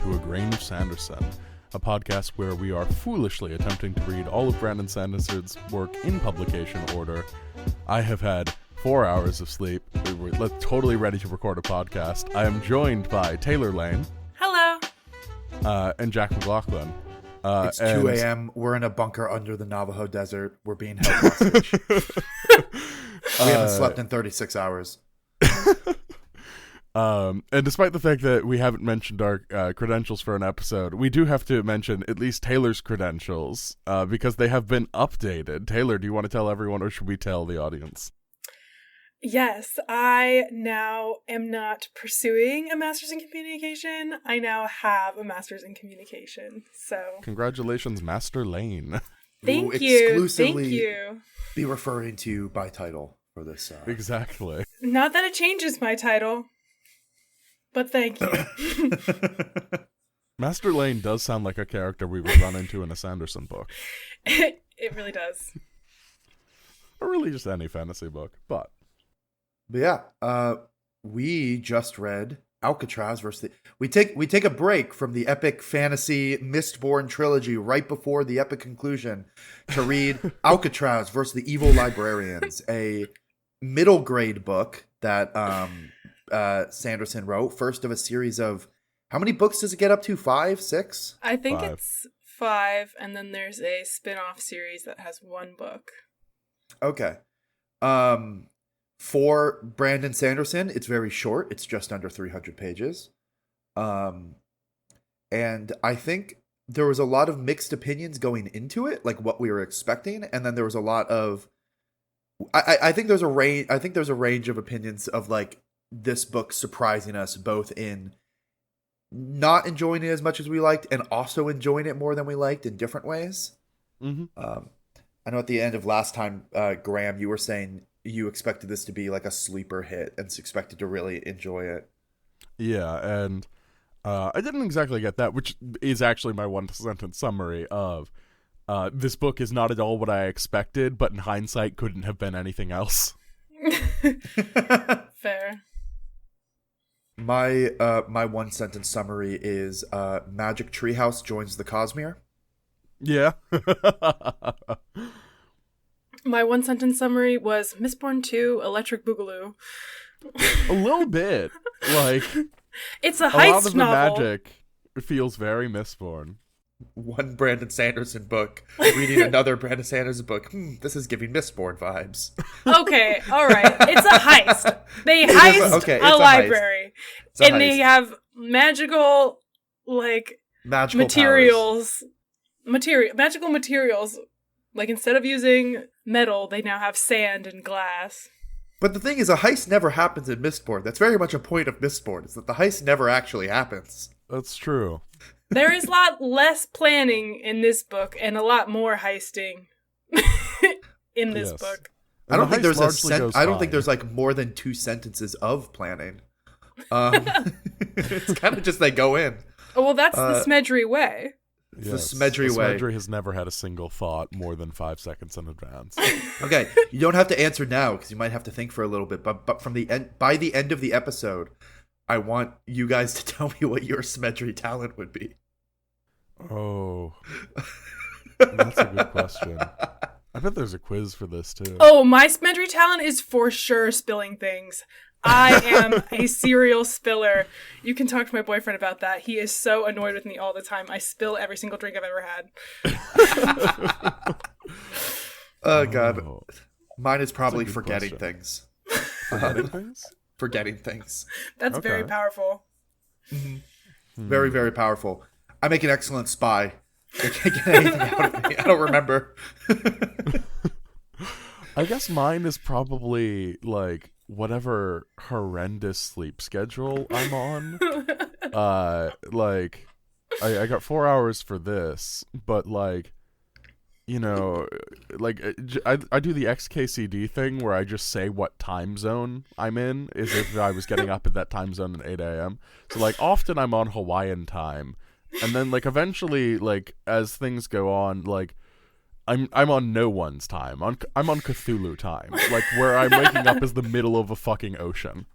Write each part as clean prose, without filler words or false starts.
to A Grain of Sanderson, a podcast where we are foolishly attempting to read all of Brandon Sanderson's work in publication order. I have had 4 hours of sleep. We're totally ready to record a podcast. I am joined by Taylor Lane. Hello. And Jack McLaughlin. It's 2 a.m. We're in a bunker under the Navajo desert. We're being held hostage. We haven't slept in 36 hours. And despite the fact that we haven't mentioned our credentials for an episode, we do have to mention at least Taylor's credentials because they have been updated. Taylor, do you want to tell everyone, or should we tell the audience? Yes, I now am not pursuing a master's in communication. I now have a master's in communication. So congratulations, Master Lane. Thank you. Exclusively Thank you. Be referring to you by title for this. Exactly. Not that it changes my title, but thank you. Master Lane does sound like a character we would run into in a Sanderson book. It really does. Or really just any fantasy book, But yeah, we just read Alcatraz versus we take a break from the epic fantasy Mistborn trilogy right before the epic conclusion to read Alcatraz versus the Evil Librarians, a middle grade book that Sanderson wrote, first of a series of, how many books does it get up to? 5, 6? I think 5. It's 5, and then there's a spin-off series that has 1 book. Okay. For Brandon Sanderson, it's very short. It's just under 300 pages. And I think there was a lot of mixed opinions going into it, like what we were expecting, and then there was a lot of I think there's a range of opinions of like this book surprising us both in not enjoying it as much as we liked and also enjoying it more than we liked in different ways. Mm-hmm. I know at the end of last time, Graham, you were saying you expected this to be like a sleeper hit and expected to really enjoy it. Yeah, and I didn't exactly get that, which is actually my one-sentence summary of this book is not at all what I expected, but in hindsight couldn't have been anything else. Fair. My one-sentence summary is Magic Treehouse joins the Cosmere. Yeah. My one-sentence summary was Mistborn 2, Electric Boogaloo. A little bit. Like, it's a heist lot of novel. the magic feels very Mistborn. One Brandon Sanderson book, reading another Brandon Sanderson book. This is giving Mistborn vibes. Okay, all right. It's a heist. They heist a library. And they have magical, like, magical materials. Magical materials. Like, instead of using metal, they now have sand and glass. But the thing is, a heist never happens in Mistborn. That's very much a point of Mistborn, is that the heist never actually happens. That's true. There is a lot less planning in this book and a lot more heisting in this book. I don't think there's like more than 2 sentences of planning. It's kind of just they go in. Oh, well, that's the Smedry way. Yes, the Smedry way. Smedry has never had a single thought more than 5 seconds in advance. Okay, you don't have to answer now because you might have to think for a little bit. But from the end, by the end of the episode, I want you guys to tell me what your Smedry talent would be. Oh, that's a good question. I bet there's a quiz for this too. Oh, my Smedry talent is for sure spilling things. I am a serial spiller. You can talk to my boyfriend about that. He is so annoyed with me all the time. I spill every single drink I've ever had. Oh, God. Mine is probably forgetting things. Forgetting things? Forgetting things. That's very powerful. Mm-hmm. Very, very powerful. I make an excellent spy. I can't get anything out of me. I don't remember. I guess mine is probably like whatever horrendous sleep schedule I'm on. Like I got 4 hours for this, but like, you know, like I do the XKCD thing where I just say what time zone I'm in, as if I was getting up at that time zone at 8 a.m. So like often I'm on Hawaiian time, and then like eventually, like as things go on, like I'm on no one's time. I'm on Cthulhu time, like where I'm waking up is the middle of a fucking ocean.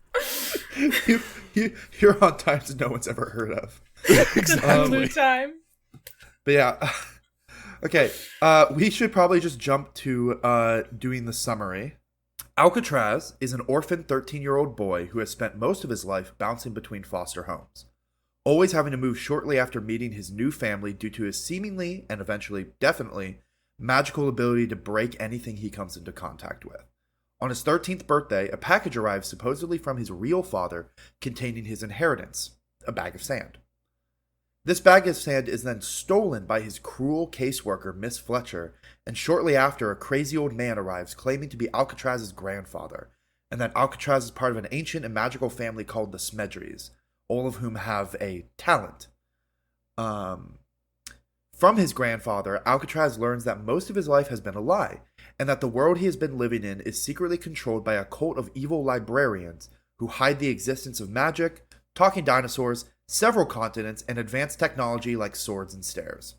You're on times no one's ever heard of. It's an absolute time. But yeah. Okay. We should probably just jump to doing the summary. Alcatraz is an orphan 13-year-old boy who has spent most of his life bouncing between foster homes, always having to move shortly after meeting his new family due to his seemingly, and eventually definitely, magical ability to break anything he comes into contact with. On his 13th birthday, a package arrives supposedly from his real father containing his inheritance, a bag of sand. This bag of sand is then stolen by his cruel caseworker, Miss Fletcher, and shortly after, a crazy old man arrives claiming to be Alcatraz's grandfather, and that Alcatraz is part of an ancient and magical family called the Smedries, all of whom have a talent. From his grandfather, Alcatraz learns that most of his life has been a lie, and that the world he has been living in is secretly controlled by a cult of evil librarians who hide the existence of magic, talking dinosaurs, several continents, and advanced technology like swords and stairs.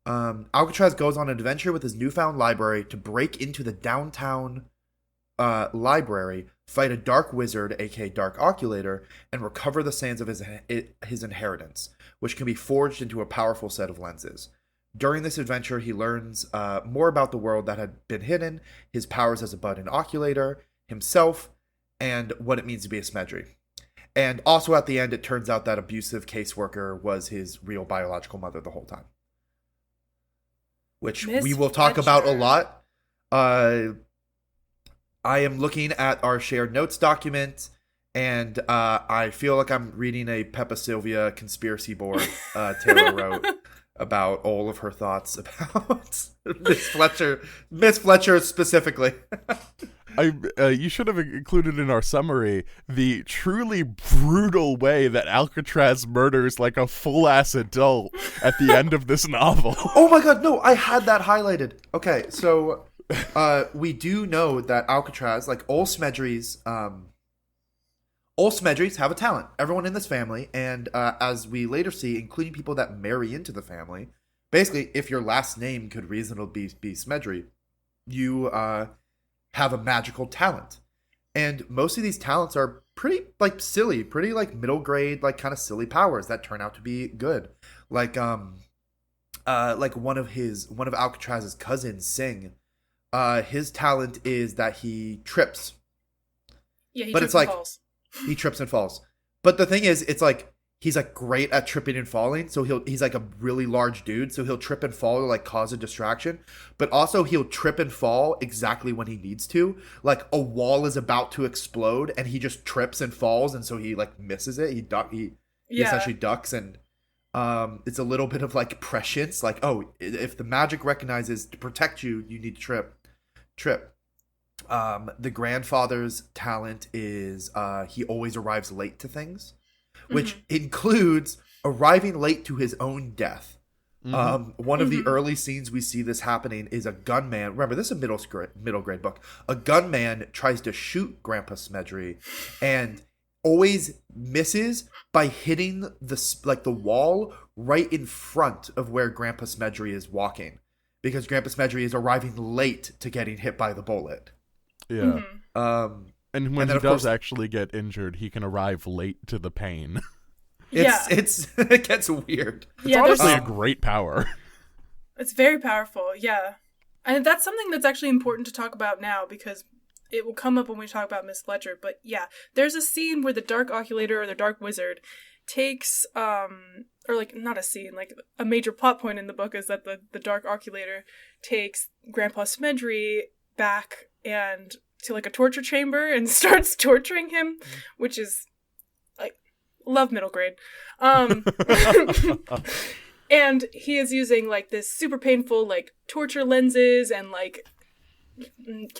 Alcatraz goes on an adventure with his newfound library to break into the downtown library, fight a dark wizard, aka Dark Oculator, and recover the sands of his inheritance, which can be forged into a powerful set of lenses. During this adventure, he learns more about the world that had been hidden, his powers as a budding oculator, himself, and what it means to be a Smedry. And also at the end, it turns out that abusive caseworker was his real biological mother the whole time. Which Miss we will talk about a Fletcher. lot. I am looking at our shared notes document, and I feel like I'm reading a Peppa Sylvia conspiracy board Taylor wrote about all of her thoughts about Miss Fletcher specifically. You should have included in our summary the truly brutal way that Alcatraz murders like a full-ass adult at the end of this novel. Oh my god, no, I had that highlighted. Okay, so we do know that Alcatraz, like all Smedries have a talent. Everyone in this family, and as we later see, including people that marry into the family, basically, if your last name could reasonably be Smedry, you have a magical talent. And most of these talents are pretty like silly, pretty like middle grade, like kind of silly powers that turn out to be good. Like one of Alcatraz's cousins, Sing, his talent is that he trips. Yeah, he But trips it's and like falls. he trips and falls. But the thing is, it's like he's like great at tripping and falling, so he's like a really large dude, so he'll trip and fall to like cause a distraction, but also he'll trip and fall exactly when he needs to. Like a wall is about to explode and he just trips and falls, and so he like misses it. He essentially ducks, and it's a little bit of like prescience, like, oh, if the magic recognizes to protect you, you need to trip. The grandfather's talent is he always arrives late to things, which includes arriving late to his own death. One of the early scenes we see this happening is a gunman. Remember, this is a middle grade book. A gunman tries to shoot Grandpa Smedry and always misses by hitting the wall right in front of where Grandpa Smedry is walking, because Grandpa Smedry is arriving late to getting hit by the bullet. Yeah. And when he does course, actually get injured, he can arrive late to the pain. It gets weird. It's honestly a great power. It's very powerful, yeah. And that's something that's actually important to talk about now, because it will come up when we talk about Miss Fletcher. But yeah, there's a scene where the Dark Oculator or the Dark Wizard takes, or like, not a scene, like a major plot point in the book is that the Dark Oculator takes Grandpa Smedry back and to like a torture chamber and starts torturing him, which is like, love middle grade. And he is using like this super painful like torture lenses and like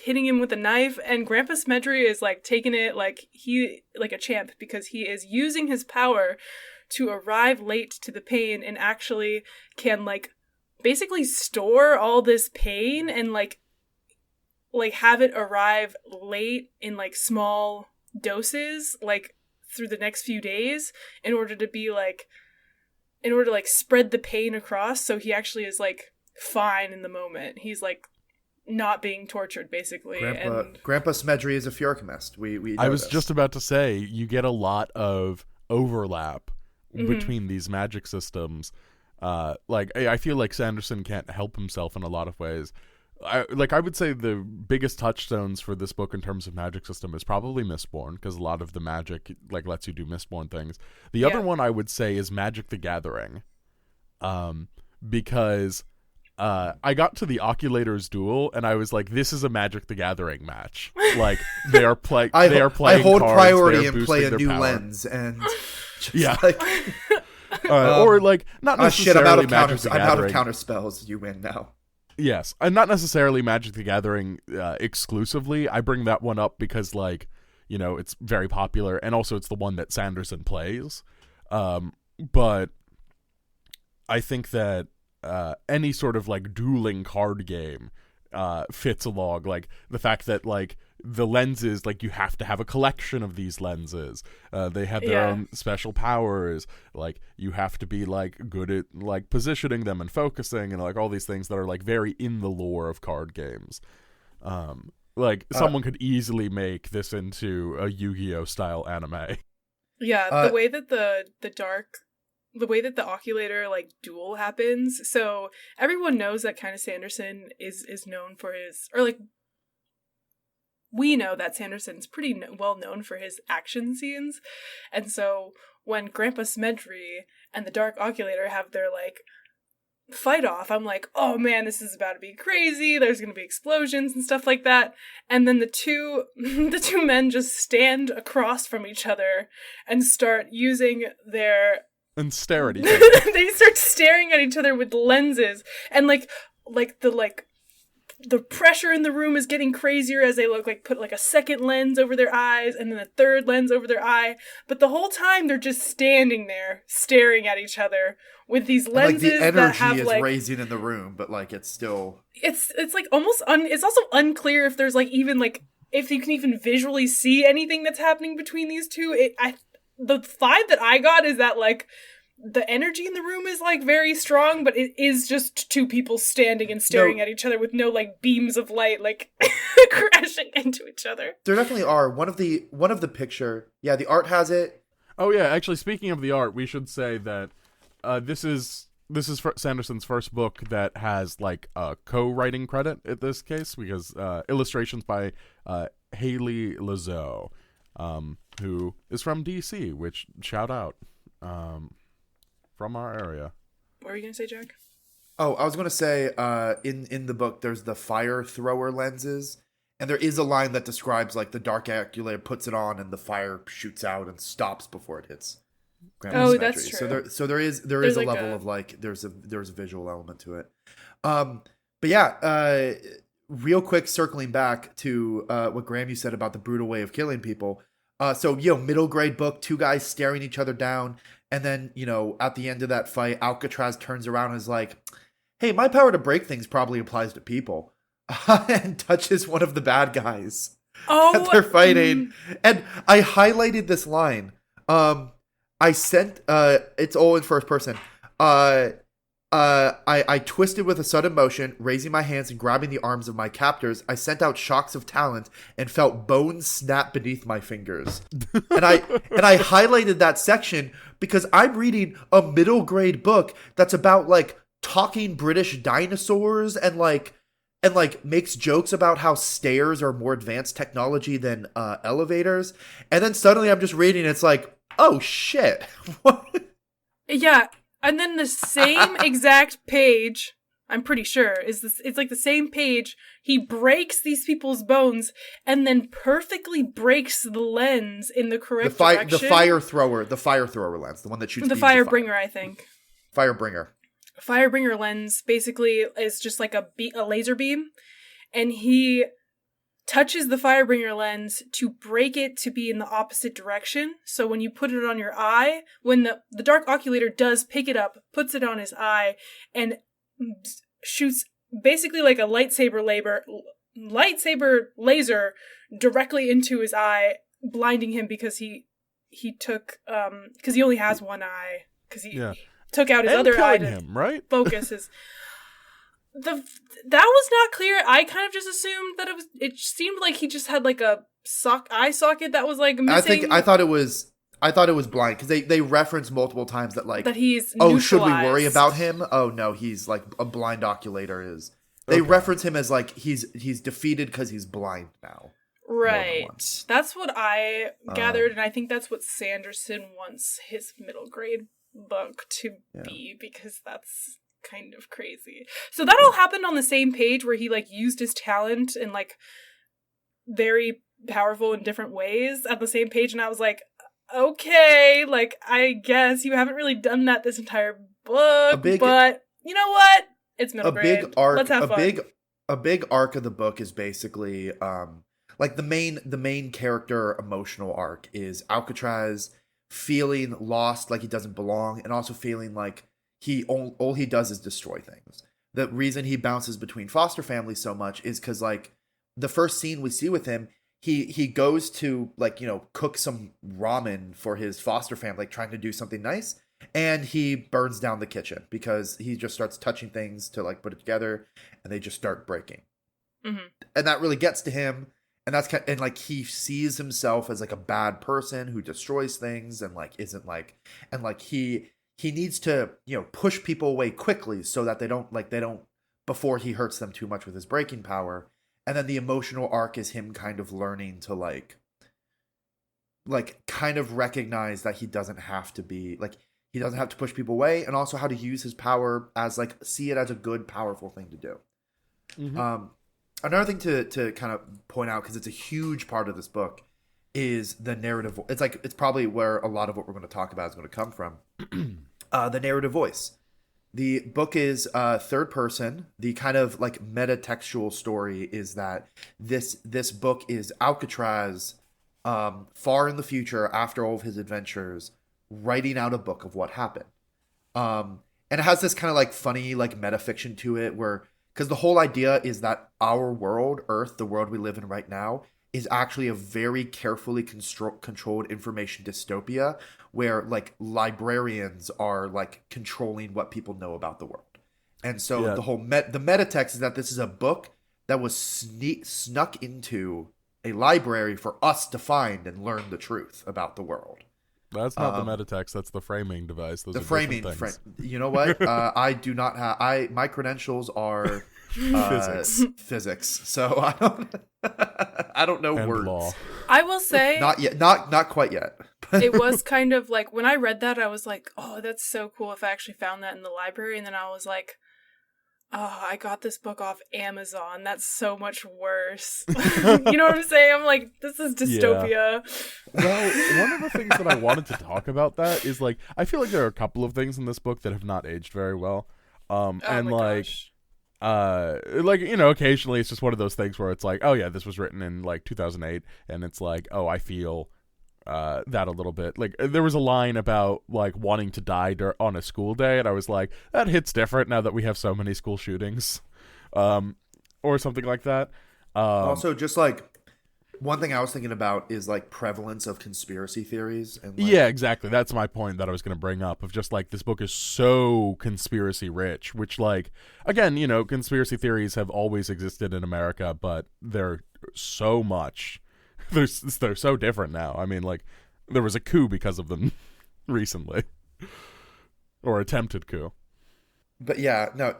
hitting him with a knife, and Grandpa Smedry is like taking it like a champ, because he is using his power to arrive late to the pain and actually can like basically store all this pain and like have it arrive late in like small doses like through the next few days in order to spread the pain across, so he actually is like fine in the moment. He's like not being tortured basically. Grandpa Smedry is a Furecomist. We I was just about to say, you get a lot of overlap between these magic systems. Like I feel like Sanderson can't help himself in a lot of ways. I would say the biggest touchstones for this book in terms of magic system is probably Mistborn, because a lot of the magic like lets you do Mistborn things. The other one I would say is Magic the Gathering, because I got to the Oculators duel and I was like, this is a Magic the Gathering match. Like they are playing. I hold cards, priority and play a new power. lens and yeah. like, or like not necessarily I'm out of counter spells. You win now. Yes, and not necessarily Magic the Gathering exclusively. I bring that one up because, like, you know, it's very popular, and also it's the one that Sanderson plays. But I think that any sort of, like, dueling card game fits along. Like, the fact that, like, the lenses, like, you have to have a collection of these lenses. They have their own special powers. Like, you have to be, like, good at, like, positioning them and focusing and, like, all these things that are, like, very in the lore of card games. Like, someone could easily make this into a Yu-Gi-Oh! Style anime. Yeah, the way that the way that the Oculator, like, duel happens, so everyone knows that kind of Sanderson is known for his, or, like, we know that Sanderson's pretty well known for his action scenes, and so when Grandpa Smedry and the Dark Oculator have their, like, fight off, I'm like, oh man, this is about to be crazy, there's gonna be explosions and stuff like that, and then the two men just stand across from each other and start using their... and stare at each other. They start staring at each other with lenses, and the pressure in the room is getting crazier as they put like a second lens over their eyes and then a third lens over their eye. But the whole time they're just standing there staring at each other with these lenses. And, like, the energy that have, is like, raising in the room, but like it's still it's like almost it's also unclear if there's like even like if you can even visually see anything that's happening between these two. The vibe that I got is that like the energy in the room is like very strong, but it is just two people standing and staring at each other with no like beams of light like crashing into each other. There definitely are. One of the picture, yeah, the art has it. Oh yeah, actually, speaking of the art, we should say that this is Sanderson's first book that has like a co-writing credit in this case, because illustrations by Haley Lazo, who is from DC, which shout out. From our area. What were you gonna say, Jack? Oh, I was gonna say, in the book, there's the fire thrower lenses, and there is a line that describes like the Dark Oculator puts it on and the fire shoots out and stops before it hits. Oh, that's true. So there is a like level of like there's a visual element to it. But yeah, real quick, circling back to what Graham you said about the brutal way of killing people. So, you know, middle grade book, two guys staring each other down. And then, you know, at the end of that fight, Alcatraz turns around and is like, hey, my power to break things probably applies to people. And touches one of the bad guys that they're fighting. And I highlighted this line. I sent, it's all in first person. I twisted with a sudden motion, raising my hands and grabbing the arms of my captors. I sent out shocks of talent and felt bones snap beneath my fingers. and I highlighted that section because I'm reading a middle grade book that's about like talking British dinosaurs and makes jokes about how stairs are more advanced technology than elevators. And then suddenly I'm just reading, it's like, oh shit. Yeah. And then the same exact page, I'm pretty sure, it's like the same page, he breaks these people's bones and then perfectly breaks the lens in the correct direction. The fire thrower lens, the one that shoots the Firebringer, I think. Firebringer lens basically is just like a laser beam, and he touches the Firebringer lens to break it to be in the opposite direction. So when you put it on your eye, when the Dark Oculator does pick it up, puts it on his eye, and shoots basically like a lightsaber laser directly into his eye, blinding him because he only has one eye, because he took out his other eye to focus his... That was not clear. I kind of just assumed that it seemed like he just had like a eye socket that was like missing. I thought it was I thought it was blind because they reference multiple times that like that he's should we worry neutralized. about him? Oh no, he's like a blind oculator is. They reference him as like he's defeated because he's blind now. Right. That's what I gathered, and I think that's what Sanderson wants his middle grade book to be, because that's kind of crazy. So that all happened on the same page where he like used his talent in like very powerful in different ways at the same page, and I was like, okay, like I guess you haven't really done that this entire book, but you know what? It's middle grade. Big arc, Let's have fun. A big arc of the book is basically like the main character emotional arc is Alcatraz feeling lost, like he doesn't belong, and also feeling like all he does is destroy things. The reason he bounces between foster families so much is because like the first scene we see with him, he goes to like, you know, cook some ramen for his foster family, like trying to do something nice, and he burns down the kitchen because he just starts touching things to like put it together, and they just start breaking. Mm-hmm. And that really gets to him. And that's kind of, and like he sees himself as like a bad person who destroys things and like isn't like, and like he needs to, you know, push people away quickly so that they don't before he hurts them too much with his breaking power. And then the emotional arc is him kind of learning to like kind of recognize that he doesn't have to be like, he doesn't have to push people away, and also how to use his power as like see it as a good, powerful thing to do. Mm-hmm. Another thing to kind of point out, because it's a huge part of this book, is the narrative. It's probably where a lot of what we're going to talk about is going to come from. The narrative voice. The book is third person. The kind of like metatextual story is that this book is Alcatraz, far in the future after all of his adventures, writing out a book of what happened. And it has this kind of like funny like metafiction to it where. Because the whole idea is that our world, Earth, the world we live in right now, is actually a very carefully controlled information dystopia where, like, librarians are, like, controlling what people know about the world. And so the whole the metatext is that this is a book that was snuck into a library for us to find and learn the truth about the world. That's not the metatext. That's the framing device. Those the are framing. You know what? I do not have. My credentials are physics. So I don't know and words. Law. I will say, not yet. Not quite yet. It was kind of like when I read that, I was like, "Oh, that's so cool!" If I actually found that in the library, and then I was like, "Oh, I got this book off Amazon. That's so much worse." You know what I'm saying? I'm like, this is dystopia. Yeah. Well, one of the things that I wanted to talk about that is like, I feel like there are a couple of things in this book that have not aged very well. Gosh. Like, you know, occasionally it's just one of those things where it's like, oh yeah, this was written in like 2008, and it's like, oh, I feel that a little bit. Like, there was a line about like wanting to die on a school day, and I was like, that hits different now that we have so many school shootings, or something like that. Also, just like one thing I was thinking about is like prevalence of conspiracy theories. And like, yeah, exactly. That's my point that I was going to bring up, of just like this book is so conspiracy rich, which like, again, you know, conspiracy theories have always existed in America, but they're so much. They're so different now. I mean, like, there was a coup because of them recently, or attempted coup. But yeah, no,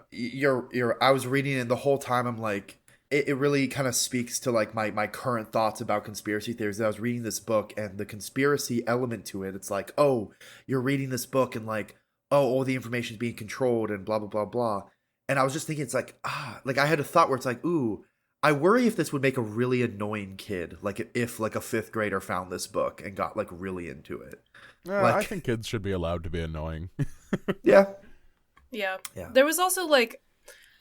I was reading it, and the whole time I'm like, it really kind of speaks to like my current thoughts about conspiracy theories. I was reading this book, and the conspiracy element to it, it's like, oh, you're reading this book, and like, oh, all the information is being controlled, and blah blah blah blah. And I was just thinking, it's like, like I had a thought where it's like, ooh, I worry if this would make a really annoying kid, like if like a fifth grader found this book and got like really into it. Like, I think kids should be allowed to be annoying. Yeah. There was also like,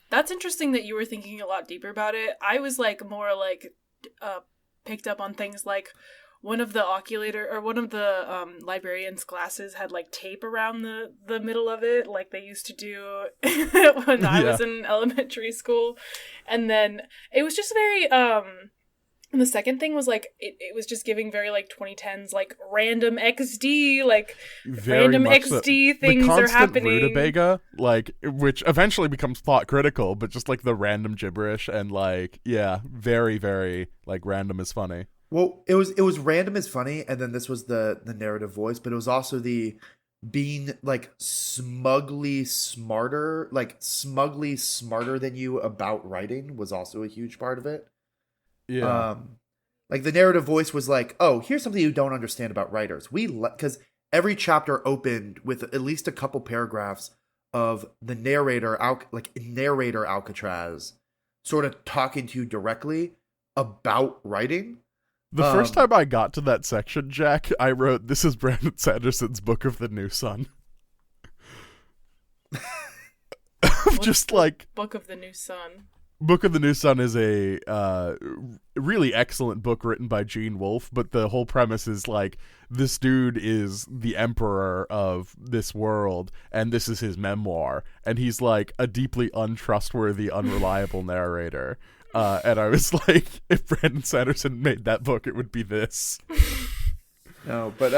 that's interesting that you were thinking a lot deeper about it. I was like more like picked up on things like one of the librarian's glasses had like tape around the middle of it, like they used to do when I was in elementary school. And then it was just very and the second thing was like it was just giving very like 2010s like random XD, like very random XD so. Things are happening. Rutabaga, like, which eventually becomes plot critical, but just like the random gibberish and like, yeah, very very like random is funny. Well, it was random is funny, and then this was the narrative voice, but it was also the being like smugly smarter than you about writing was also a huge part of it. Yeah. Um, like the narrative voice was like, "Oh, here's something you don't understand about writers. Because every chapter opened with at least a couple paragraphs of the narrator Alcatraz, sort of talking to you directly about writing." The first time I got to that section, Jack, I wrote, "This is Brandon Sanderson's Book of the New Sun." Just like Book of the New Sun. Book of the New Sun is a really excellent book written by Gene Wolfe, but the whole premise is like this dude is the emperor of this world, and this is his memoir, and he's like a deeply untrustworthy, unreliable narrator. And I was like, if Brandon Sanderson made that book, it would be this. No, but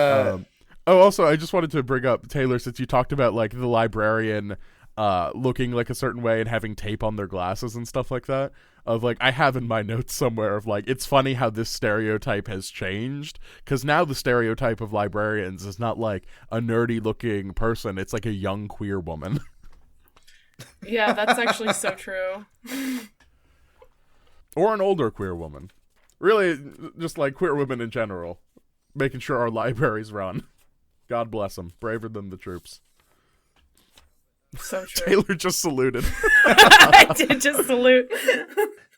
also, I just wanted to bring up, Taylor, since you talked about like the librarian looking like a certain way and having tape on their glasses and stuff like that. Of like, I have in my notes somewhere of like, it's funny how this stereotype has changed, because now the stereotype of librarians is not like a nerdy looking person; it's like a young queer woman. Yeah, that's actually so true. Or an older queer woman. Really, just like queer women in general. Making sure our libraries run. God bless them. Braver than the troops. So true. Taylor just saluted. I did just salute.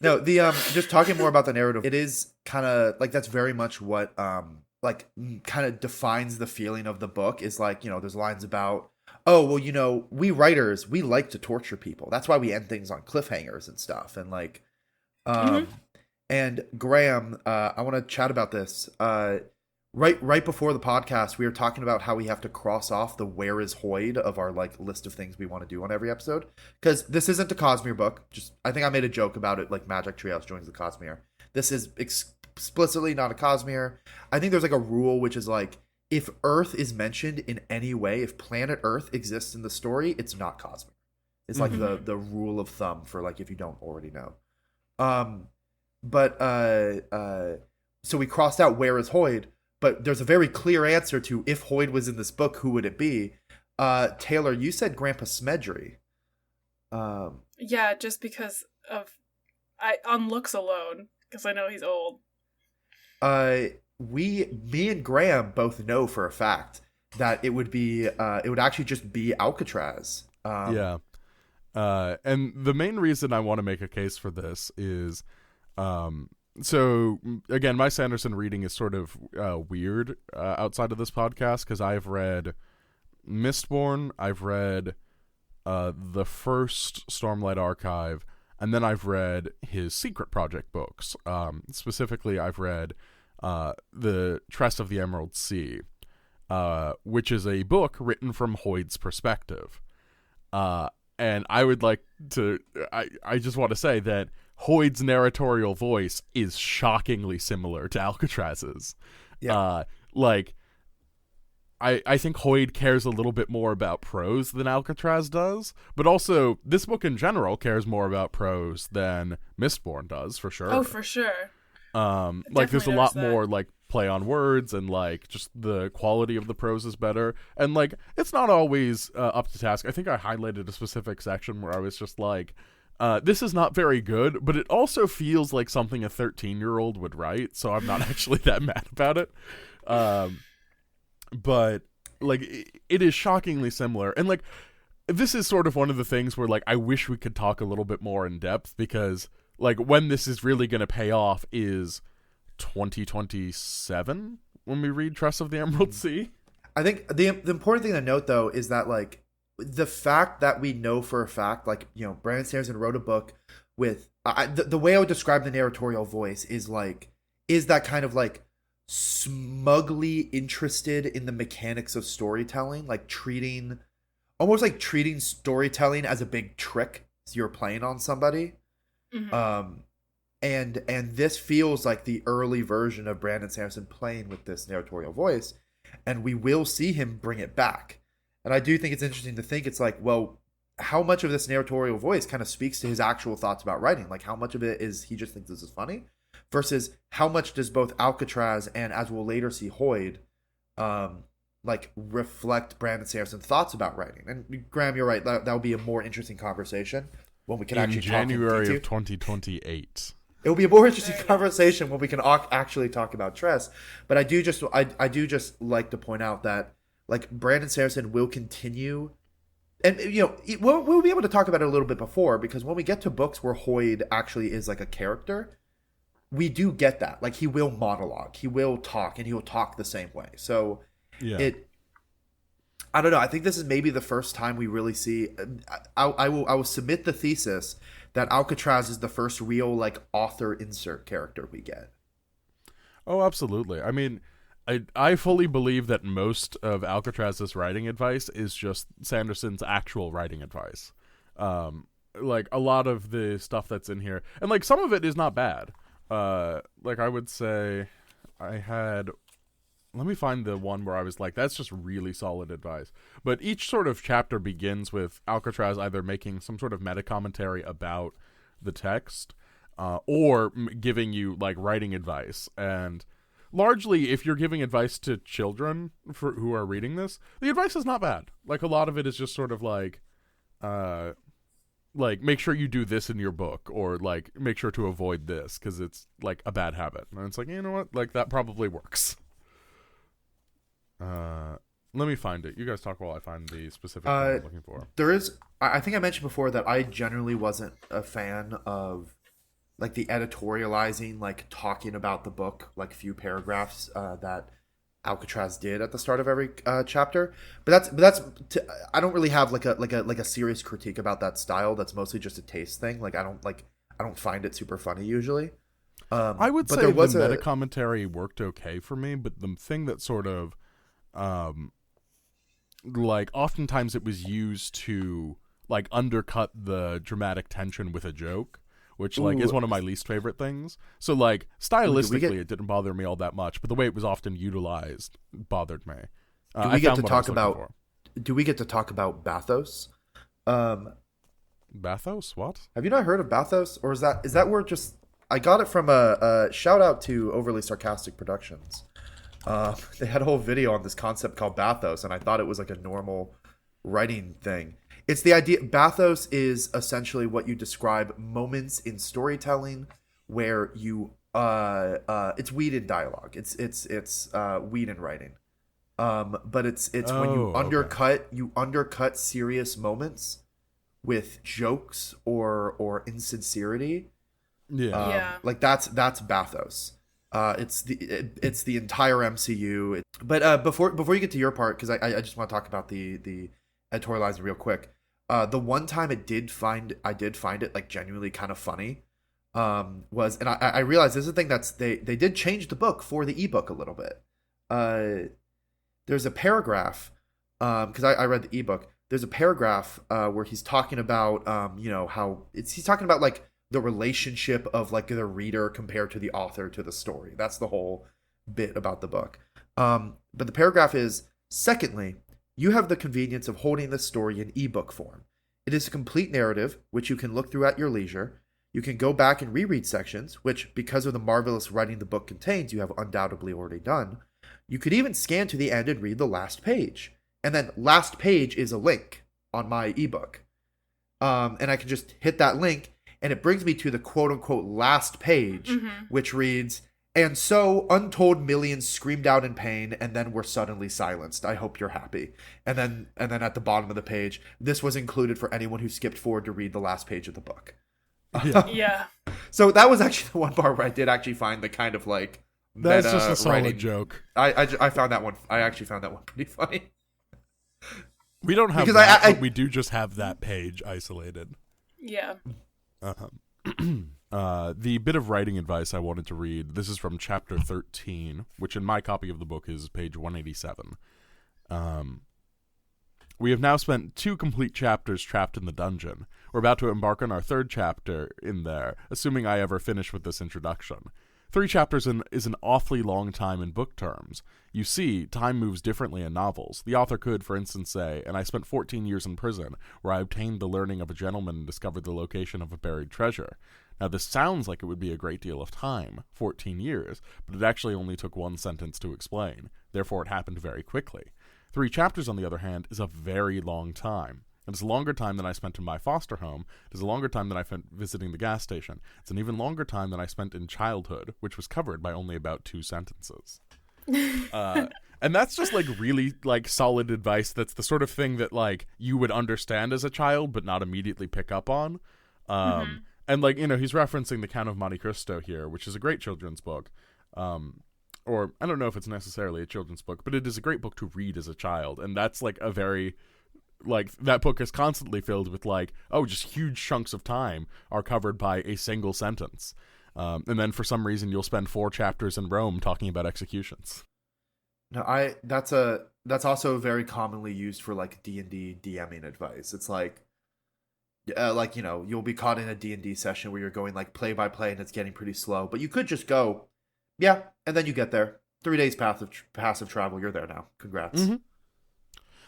no, the just talking more about the narrative, it is kind of like that's very much what kind of defines the feeling of the book. Is like, there's lines about, oh, well, we writers, we like to torture people. That's why we end things on cliffhangers and stuff. And like, and Graham, I want to chat about this. Right before the podcast, we were talking about how we have to cross off the "Where is Hoyd" of our like list of things we want to do on every episode, because this isn't a Cosmere book. Just, I think I made a joke about it, like Magic Treehouse joins the Cosmere. This is explicitly not a Cosmere. I think there's like a rule which is like, if Earth is mentioned in any way, if planet Earth exists in the story, it's not Cosmere. It's like the rule of thumb for like if you don't already know. So we crossed out "Where is Hoyd," but there's a very clear answer to, if Hoyd was in this book, who would it be? Taylor, you said Grandpa Smedry. Yeah, just because of on looks alone, because I know he's old. Me and Graham both know for a fact that it would actually just be Alcatraz. Yeah. And the main reason I want to make a case for this is, so again, my Sanderson reading is sort of weird outside of this podcast, because I've read Mistborn, I've read the first Stormlight Archive, and then I've read his Secret Project books. Specifically, I've read the Tress of the Emerald Sea, which is a book written from Hoyd's perspective. And I would like to, I just want to say that Hoyd's narratorial voice is shockingly similar to Alcatraz's. Yeah. I think Hoyd cares a little bit more about prose than Alcatraz does, but also this book in general cares more about prose than Mistborn does, for sure. Oh, for sure. Like there's a lot more like play on words, and like just the quality of the prose is better, and like it's not always up to task. I think I highlighted a specific section where I was just like, this is not very good, but it also feels like something a 13-year-old would write, so I'm not actually that mad about it. But like it is shockingly similar, and like this is sort of one of the things where like I wish we could talk a little bit more in depth, because like when this is really going to pay off is 2027 when we read Tress of the Emerald Sea. I think the important thing to note, though, is that like the fact that we know for a fact, like, Brandon Sanderson wrote a book with the way I would describe the narratorial voice is that kind of like smugly interested in the mechanics of storytelling, like almost like treating storytelling as a big trick as you're playing on somebody. Mm-hmm. And this feels like the early version of Brandon Sanderson playing with this narratorial voice, and we will see him bring it back. And I do think it's interesting to think, it's like, well, how much of this narratorial voice kind of speaks to his actual thoughts about writing? Like, how much of it is he just thinks this is funny versus how much does both Alcatraz and, as we'll later see, Hoyd, like reflect Brandon Sanderson's thoughts about writing. And Graham, you're right. That will be a more interesting conversation when we can in actually January talk of 2028. It will be a more interesting conversation when we can actually talk about Tress. But I do just like to point out that like Brandon Sanderson will continue, and we'll be able to talk about it a little bit before, because when we get to books where Hoyd actually is like a character, we do get that. Like he will monologue, he will talk, and he will talk the same way. So I don't know. I think this is maybe the first time we really see. I will submit the thesis that Alcatraz is the first real like author insert character we get. Oh, absolutely. I mean, I fully believe that most of Alcatraz's writing advice is just Sanderson's actual writing advice. Like a lot of the stuff that's in here, and like some of it is not bad. Like I would say, let me find the one where I was like, that's just really solid advice. But each sort of chapter begins with Alcatraz either making some sort of meta commentary about the text, or giving you like writing advice. And largely, if you're giving advice to children who are reading this, the advice is not bad. Like a lot of it is just sort of like make sure you do this in your book, or like make sure to avoid this because it's like a bad habit. And it's like, you know what, like that probably works. Let me find it. You guys talk while I find the specific thing I'm looking for. I think I mentioned before that I generally wasn't a fan of like the editorializing, like talking about the book, like few paragraphs that Alcatraz did at the start of every chapter. But I don't really have like a serious critique about that style. That's mostly just a taste thing. Like I don't find it super funny usually. I would say the meta commentary worked okay for me, but the thing that sort of like oftentimes it was used to like undercut the dramatic tension with a joke, which like is one of my least favorite things. So like stylistically it didn't bother me all that much, but the way it was often utilized bothered me. Do we get to talk about Bathos? Bathos? What? Have you not heard of Bathos? Or is that where just I got it from a shout out to Overly Sarcastic Productions. They had a whole video on this concept called Bathos, and I thought it was like a normal writing thing. It's the idea. Bathos is essentially what you describe moments in storytelling where you it's weed in dialogue. It's weed in writing. But it's when you undercut serious moments with jokes or insincerity. Like that's Bathos. It's the entire MCU. But before you get to your part, because I just want to talk about the editorializing real quick. The one time I did find it like genuinely kind of funny was, and I realized this is a thing that's they did change the book for the ebook a little bit. There's a paragraph because I read the ebook. There's a paragraph where he's talking about how he's talking about like the relationship of like the reader compared to the author to the story. That's the whole bit about the book. But the paragraph is, secondly, you have the convenience of holding this story in ebook form. It is a complete narrative, which you can look through at your leisure. You can go back and reread sections, which, because of the marvelous writing the book contains, you have undoubtedly already done. You could even scan to the end and read the last page. And then last page is a link on my ebook. And I can just hit that link, and it brings me to the quote-unquote last page, which reads, "And so untold millions screamed out in pain and then were suddenly silenced. I hope you're happy." And then at the bottom of the page, "This was included for anyone who skipped forward to read the last page of the book." Yeah. So that was actually the one part where I did actually find the kind of like that's just a solid writing joke. I found that one. I actually found that one pretty funny. We don't have because that, but we do just have that page isolated. Yeah. The bit of writing advice I wanted to read, this is from chapter 13, which in my copy of the book is page 187. We have now spent 2 complete chapters trapped in the dungeon. We're about to embark on our 3rd chapter in there, assuming I ever finish with this introduction. 3 chapters is an awfully long time in book terms. You see, time moves differently in novels. The author could, for instance, say, and I spent 14 years in prison, where I obtained the learning of a gentleman and discovered the location of a buried treasure. Now, this sounds like it would be a great deal of time, 14 years, but it actually only took 1 sentence to explain. Therefore, it happened very quickly. 3 chapters, on the other hand, is a very long time. It is a longer time than I spent in my foster home. It is a longer time than I spent visiting the gas station. It's an even longer time than I spent in childhood, which was covered by only about 2 sentences. And that's just like really like solid advice. That's the sort of thing that like you would understand as a child, but not immediately pick up on. And like, you know, he's referencing The Count of Monte Cristo here, which is a great children's book. Or I don't know if it's necessarily a children's book, but it is a great book to read as a child. And that's like a very... like, that book is constantly filled with, like, just huge chunks of time are covered by a single sentence. And then for some reason you'll spend 4 chapters in Rome talking about executions. No, that's also very commonly used for, like, D&D DMing advice. It's like, you know, you'll be caught in a D&D session where you're going, like, play by play and it's getting pretty slow. But you could just go, yeah, and then you get there. 3 days passive travel, you're there now. Congrats. Mm-hmm.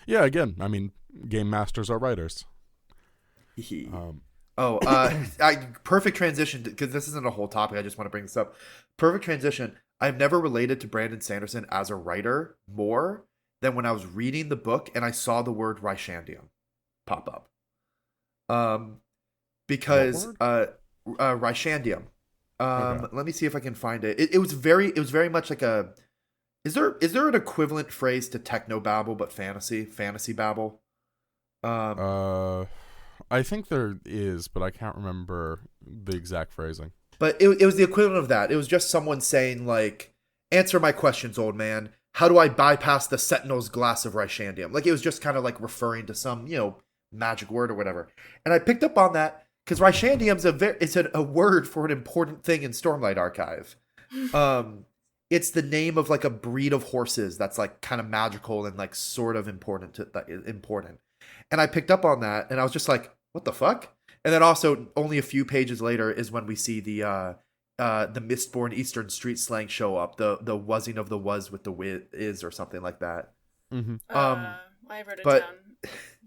Yeah, again, I mean... game masters are writers. Perfect transition, because this isn't a whole topic. I just want to bring this up. Perfect transition. I've never related to Brandon Sanderson as a writer more than when I was reading the book and I saw the word Ryshandium pop up. Because Ryshandium. Okay. Let me see if I can find it. It was very much like a. Is there an equivalent phrase to technobabble but fantasy babble? I think there is, but I can't remember the exact phrasing. But it was the equivalent of that. It was just someone saying, like, answer my questions, old man. How do I bypass the Sentinel's glass of Ryshandium? Like, it was just kind of like referring to some, you know, magic word or whatever. And I picked up on that because Ryshandium's it's a word for an important thing in Stormlight Archive. It's the name of like a breed of horses that's like kind of magical and like sort of important. And I picked up on that and I was just like, what the fuck? And then also only a few pages later is when we see the Mistborn Eastern street slang show up. The wuzzing of the was with the is or something like that. Mm-hmm. I wrote it down.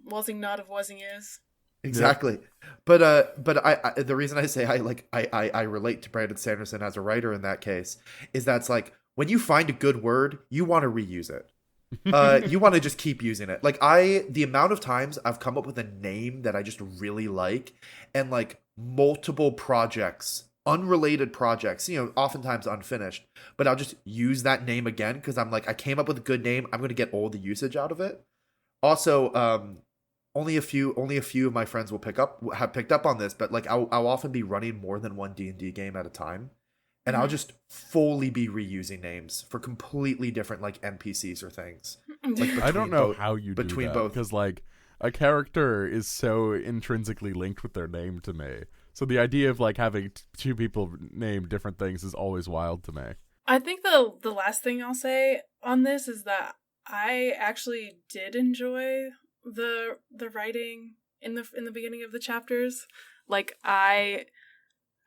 Wuzzing not of wuzzing is. Exactly. Yeah. But I the reason I say I relate to Brandon Sanderson as a writer in that case is that's like when you find a good word, you want to reuse it. You want to just keep using it. Like the amount of times I've come up with a name that I just really like and like multiple projects, unrelated projects, you know, oftentimes unfinished, but I'll just use that name again because I'm like, I came up with a good name. I'm going to get all the usage out of it. Also, only a few of my friends have picked up on this, but like I'll often be running more than one D&D game at a time. And I'll just fully be reusing names for completely different like NPCs or things. Like I don't know how you do that both because like a character is so intrinsically linked with their name to me. So the idea of like having 2 people name different things is always wild to me. I think the last thing I'll say on this is that I actually did enjoy the writing in the beginning of the chapters. Like I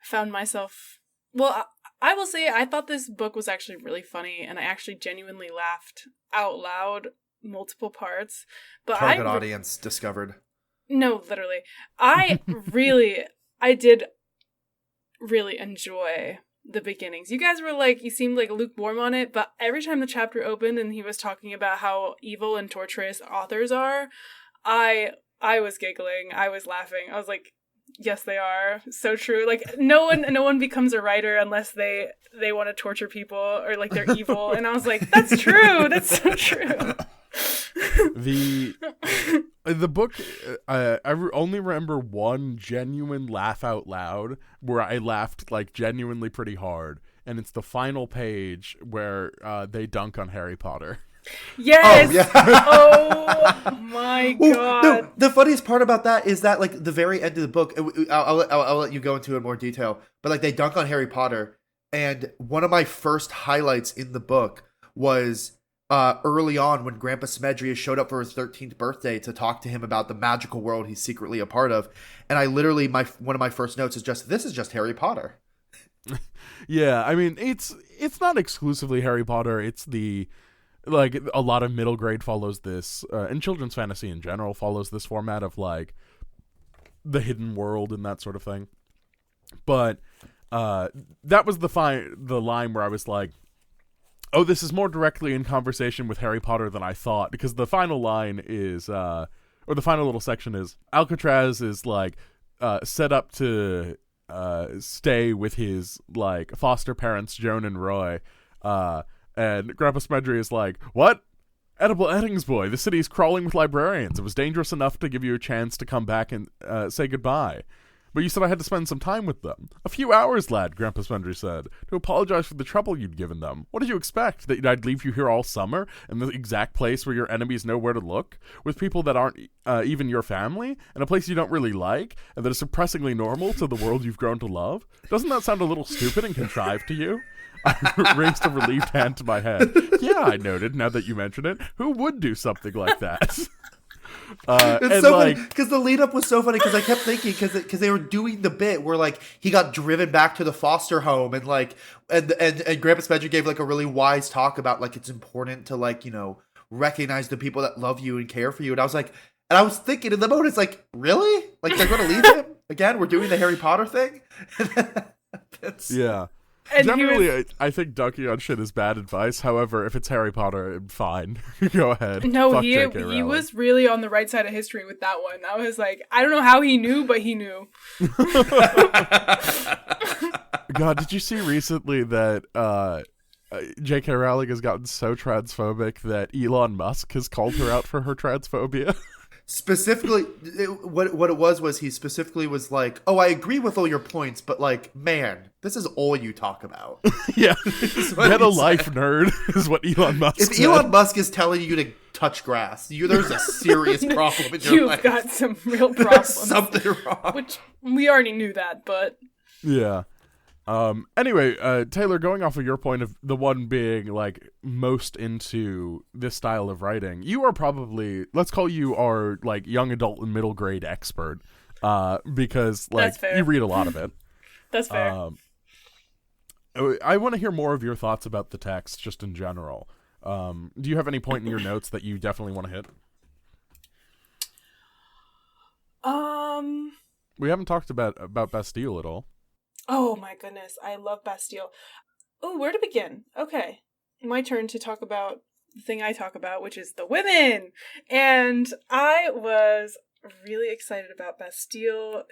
found myself. Well, I will say I thought this book was actually really funny, and I actually genuinely laughed out loud multiple parts. But target audience discovered. No, literally. I did really enjoy the beginnings. You guys were like, you seemed like lukewarm on it, but every time the chapter opened and he was talking about how evil and torturous authors are, I was giggling. I was laughing. I was like, yes, they are. So true. Like no one becomes a writer unless they want to torture people or like they're evil. And I was like, that's true. That's so true. The book, I only remember one genuine laugh out loud where I laughed like genuinely pretty hard, and it's the final page where they dunk on Harry Potter. Yes. Oh, yeah. Oh my god. No, the funniest part about that is that like the very end of the book, I'll let you go into it in more detail, but like they dunk on Harry Potter, and one of my first highlights in the book was early on when Grandpa Smedrius showed up for his 13th birthday to talk to him about the magical world he's secretly a part of, and I literally one of my first notes is just, this is just Harry Potter. Yeah, I mean, it's not exclusively Harry Potter. It's like a lot of middle grade follows this, and children's fantasy in general follows this format of like the hidden world and that sort of thing. But that was the line where I was like, oh, this is more directly in conversation with Harry Potter than I thought, because the final line is, or the final little section is, Alcatraz is like set up to stay with his like foster parents, Joan and Roy, and Grandpa Smedry is like, what? Edible Eddings boy, the city's crawling with librarians. It was dangerous enough to give you a chance to come back and say goodbye. But you said I had to spend some time with them. A few hours, lad, Grandpa Spendry said, to apologize for the trouble you'd given them. What did you expect? That I'd leave you here all summer, in the exact place where your enemies know where to look? With people that aren't even your family? In a place you don't really like? And that is suppressingly normal to the world you've grown to love? Doesn't that sound a little stupid and contrived to you? I raised a relieved hand to my head. Yeah, I noted, now that you mention it. Who would do something like that? It's so funny because the lead up was so funny because I kept thinking because they were doing the bit where like he got driven back to the foster home and like and Grandpa Spencer gave like a really wise talk about like it's important to like, you know, recognize the people that love you and care for you, and I was like, and I was thinking in the moment, it's like, really, like they're going to leave him again? We're doing the Harry Potter thing. Yeah. And generally, I think dunking on shit is bad advice. However, if it's Harry Potter, fine. Go ahead. No, Fuck he J.K. Rowling. was really on the right side of history with that one. I was like, I don't know how he knew, but he knew. God, did you see recently that J.K. Rowling has gotten so transphobic that Elon Musk has called her out for her transphobia? Specifically, what it was he specifically was like, oh, I agree with all your points, but like, man, this is all you talk about. Yeah. Get a life, nerd, is what Elon Musk said. If Elon Musk is telling you to touch grass, there's a serious problem in your life. You've got some real problems. Something wrong. Which, we already knew that, but... Yeah. Anyway, Taylor, going off of your point of the one being like most into this style of writing, you are probably, let's call you our like young adult and middle grade expert, because like you read a lot of it. That's fair. I want to hear more of your thoughts about the text just in general. Do you have any point in your notes that you definitely want to hit? We haven't talked about Bastille at all. Oh my goodness, I love Bastille. Oh, where to begin? Okay, my turn to talk about the thing I talk about, which is the women. And I was really excited about Bastille.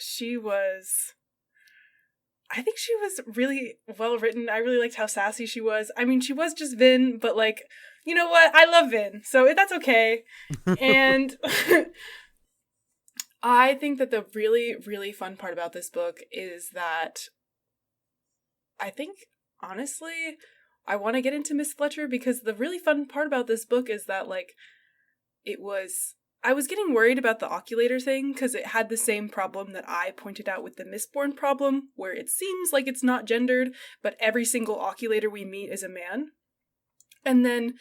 I think she was really well written. I really liked how sassy she was. I mean, she was just Vin, but like, you know what? I love Vin, so that's okay. And I think that the really, really fun part about this book is that I think, honestly, I want to get into Miss Fletcher because the really fun part about this book is that, like, I was getting worried about the oculator thing because it had the same problem that I pointed out with the Mistborn problem, where it seems like it's not gendered, but every single oculator we meet is a man. And then...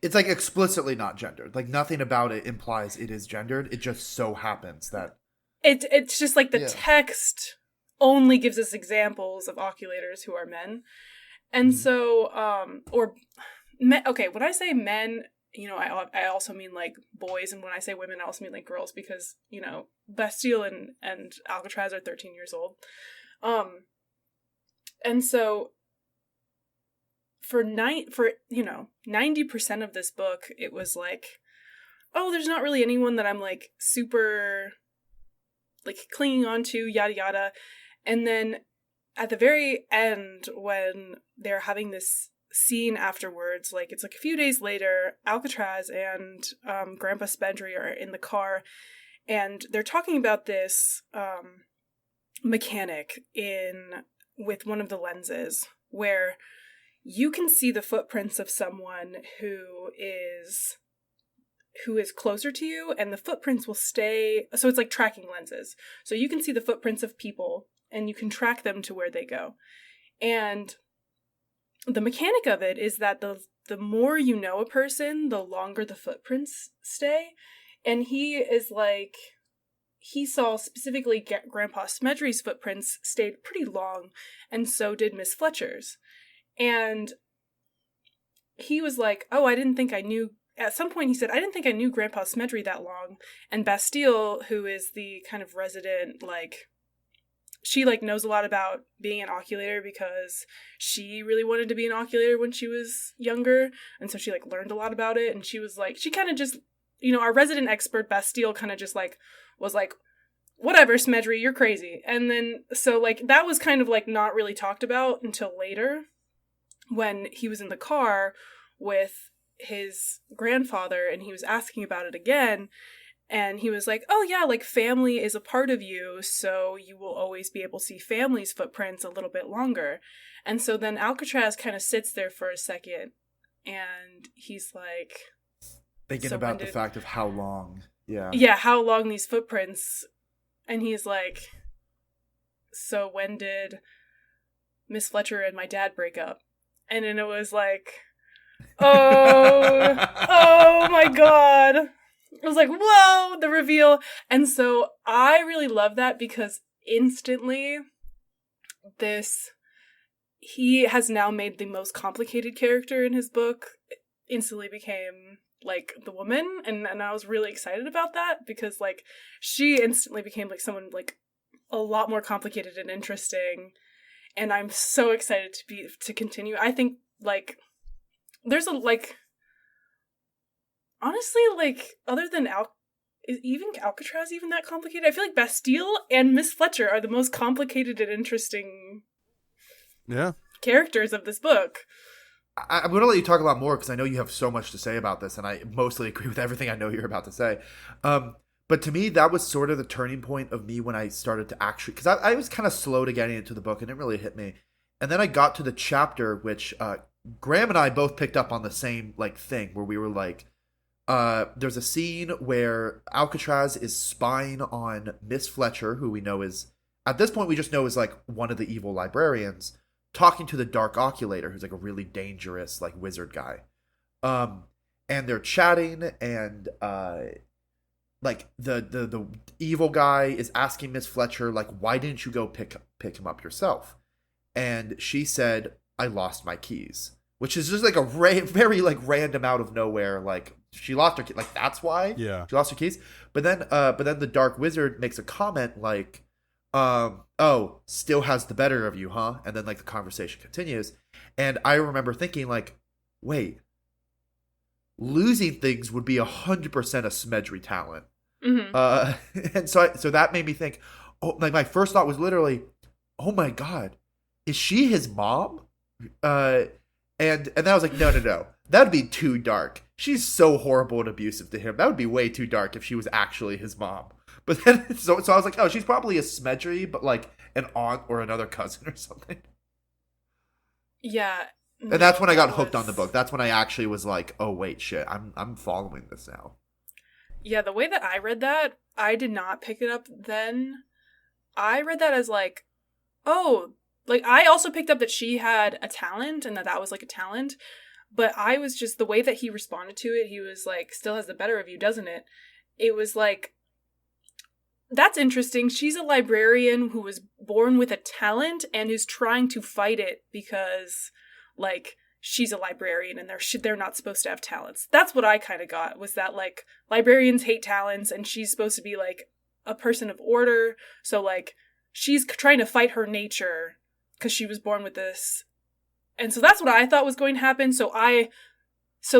It's, like, explicitly not gendered. Like, nothing about it implies it is gendered. It just so happens that... It's just, like, the text only gives us examples of oculators who are men. And so, when I say men, you know, I also mean, like, boys, and when I say women, I also mean, like, girls, because, you know, Bastille and Alcatraz are 13 years old. And so, for 90% of this book, it was like, oh, there's not really anyone that I'm, like, super, like, clinging on to, yada yada. And then at the very end, when they're having this scene afterwards, like it's like a few days later, Alcatraz and Grandpa Spendry are in the car, and they're talking about this mechanic with one of the lenses where you can see the footprints of someone who is closer to you, and the footprints will stay. So it's like tracking lenses. So you can see the footprints of people, and you can track them to where they go. And the mechanic of it is that the more you know a person, the longer the footprints stay. And he is like, he saw specifically Grandpa Smedry's footprints stayed pretty long, and so did Miss Fletcher's. And he was like, oh, I didn't think I knew. At some point he said, I didn't think I knew Grandpa Smedry that long. And Bastille, who is the kind of resident, like, she, like, knows a lot about being an oculator because she really wanted to be an oculator when she was younger. And so she, like, learned a lot about it. And she was like, she kind of just, you know, our resident expert, Bastille, kind of just, like, was like, whatever, Smedry, you're crazy. And then, so, like, that was kind of, like, not really talked about until later when he was in the car with his grandfather and he was asking about it again, and he was like, oh yeah, like, family is a part of you, so you will always be able to see family's footprints a little bit longer. And so then Alcatraz kind of sits there for a second and he's like, thinking about the fact of how long. Yeah, how long these footprints. And he's like, so when did Miss Fletcher and my dad break up? And then it was like, oh my god. I was like, whoa, the reveal. And so I really love that because instantly he has now made the most complicated character in his book instantly became, like, the woman. And I was really excited about that because, like, she instantly became, like, someone, like, a lot more complicated and interesting. And I'm so excited to continue. I think, like, there's a, like, honestly, like, other than is even Alcatraz even that complicated? I feel like Bastille and Miss Fletcher are the most complicated and interesting characters of this book. I'm going to let you talk a lot more because I know you have so much to say about this, and I mostly agree with everything I know you're about to say. But to me, that was sort of the turning point of me when I started to actually, because I was kind of slow to getting into the book and it really hit me. And then I got to the chapter, which Graham and I both picked up on the same, like, thing where we were like, there's a scene where Alcatraz is spying on Miss Fletcher, who we know is, at this point we just know is, like, one of the evil librarians, talking to the Dark Oculator, who's, like, a really dangerous, like, wizard guy. And they're chatting, and like, the evil guy is asking Miss Fletcher, like, why didn't you go pick him up yourself? And she said, I lost my keys, which is just, like, a very, like, random out of nowhere, like, she lost her keys, like, that's why she lost her keys. But then the Dark Wizard makes a comment like, oh, still has the better of you, huh? And then, like, the conversation continues. And I remember thinking, like, wait, losing things would be 100% a Smedry talent. Mm-hmm. And so that made me think, oh, like, my first thought was literally, oh my god, is she his mom? And then I was like, no, that'd be too dark. She's so horrible and abusive to him. That would be way too dark if she was actually his mom. But then, so I was like, oh, she's probably a Smedry, but, like, an aunt or another cousin or something. Yeah. And that's when I got hooked on the book. That's when I actually was like, oh, wait, shit, I'm following this now. Yeah, the way that I read that, I did not pick it up then. I read that as, like, oh, like, I also picked up that she had a talent and that was, like, a talent. But I was just, the way that he responded to it, he was like, still has the better of you, doesn't it? It was like, that's interesting. She's a librarian who was born with a talent and is trying to fight it because, like, she's a librarian and they're not supposed to have talents. That's what I kind of got, was that, like, librarians hate talents and she's supposed to be, like, a person of order. So, like, she's trying to fight her nature because she was born with this. And so that's what I thought was going to happen. So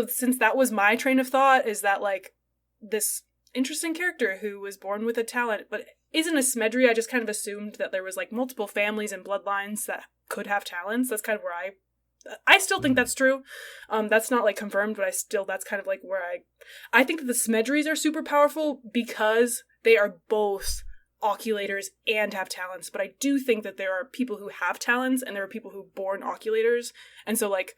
since that was my train of thought, is that, like, this interesting character who was born with a talent but isn't a Smedry, I just kind of assumed that there was, like, multiple families and bloodlines that could have talents. That's kind of where I still think that's true. That's not, like, confirmed, but that's kind of, like, where I think that the Smedrys are super powerful because they are both oculators and have talents. But I do think that there are people who have talents and there are people who are born oculators. And so, like,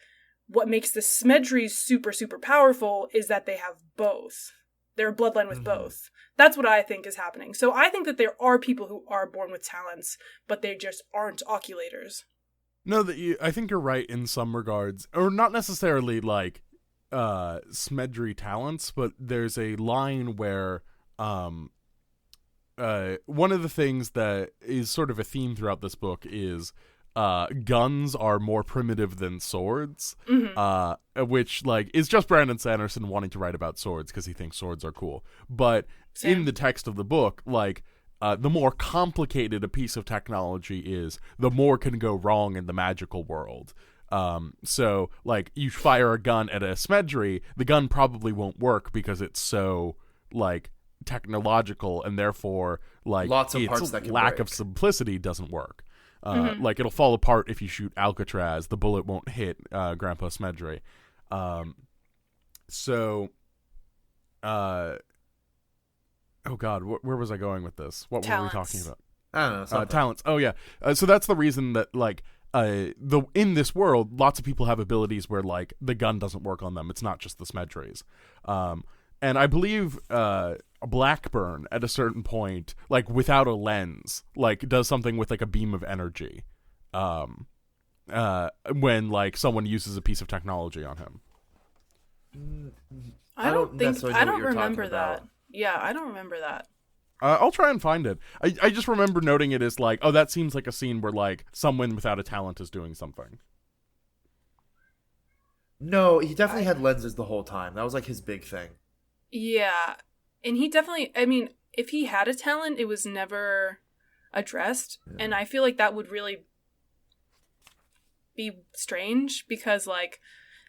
what makes the Smedrys super, super powerful is that they have both. They're a bloodline with both. That's what I think is happening. So I think that there are people who are born with talents, but they just aren't oculators. No, I think you're right in some regards, or not necessarily, like, Smedry talents, but there's a line where one of the things that is sort of a theme throughout this book is guns are more primitive than swords, which like is just Brandon Sanderson wanting to write about swords because he thinks swords are cool. But in the text of the book, like the more complicated a piece of technology is, the more can go wrong in the magical world. So like you fire a gun at a smedgery, the gun probably won't work because it's so like technological, and therefore like lots of its parts that can lack break. of simplicity doesn't work. Like it'll fall apart if you shoot Alcatraz. The bullet won't hit Grandpa Smedgery. Oh God, where was I going with this? What were we talking about? I don't know. Talents. Oh yeah. So that's the reason that like in this world, lots of people have abilities where like the gun doesn't work on them. It's not just the Smedgeries. And I believe Blackburn at a certain point, like without a lens, like does something with like a beam of energy. When like someone uses a piece of technology on him. I don't remember that. About. Yeah, I don't remember that. I'll try and find it. I just remember noting it as like, oh, that seems like a scene where like someone without a talent is doing something. No, he definitely had lenses the whole time. That was like his big thing. Yeah, and he definitely, I mean, if he had a talent, it was never addressed, and I feel like that would really be strange, because like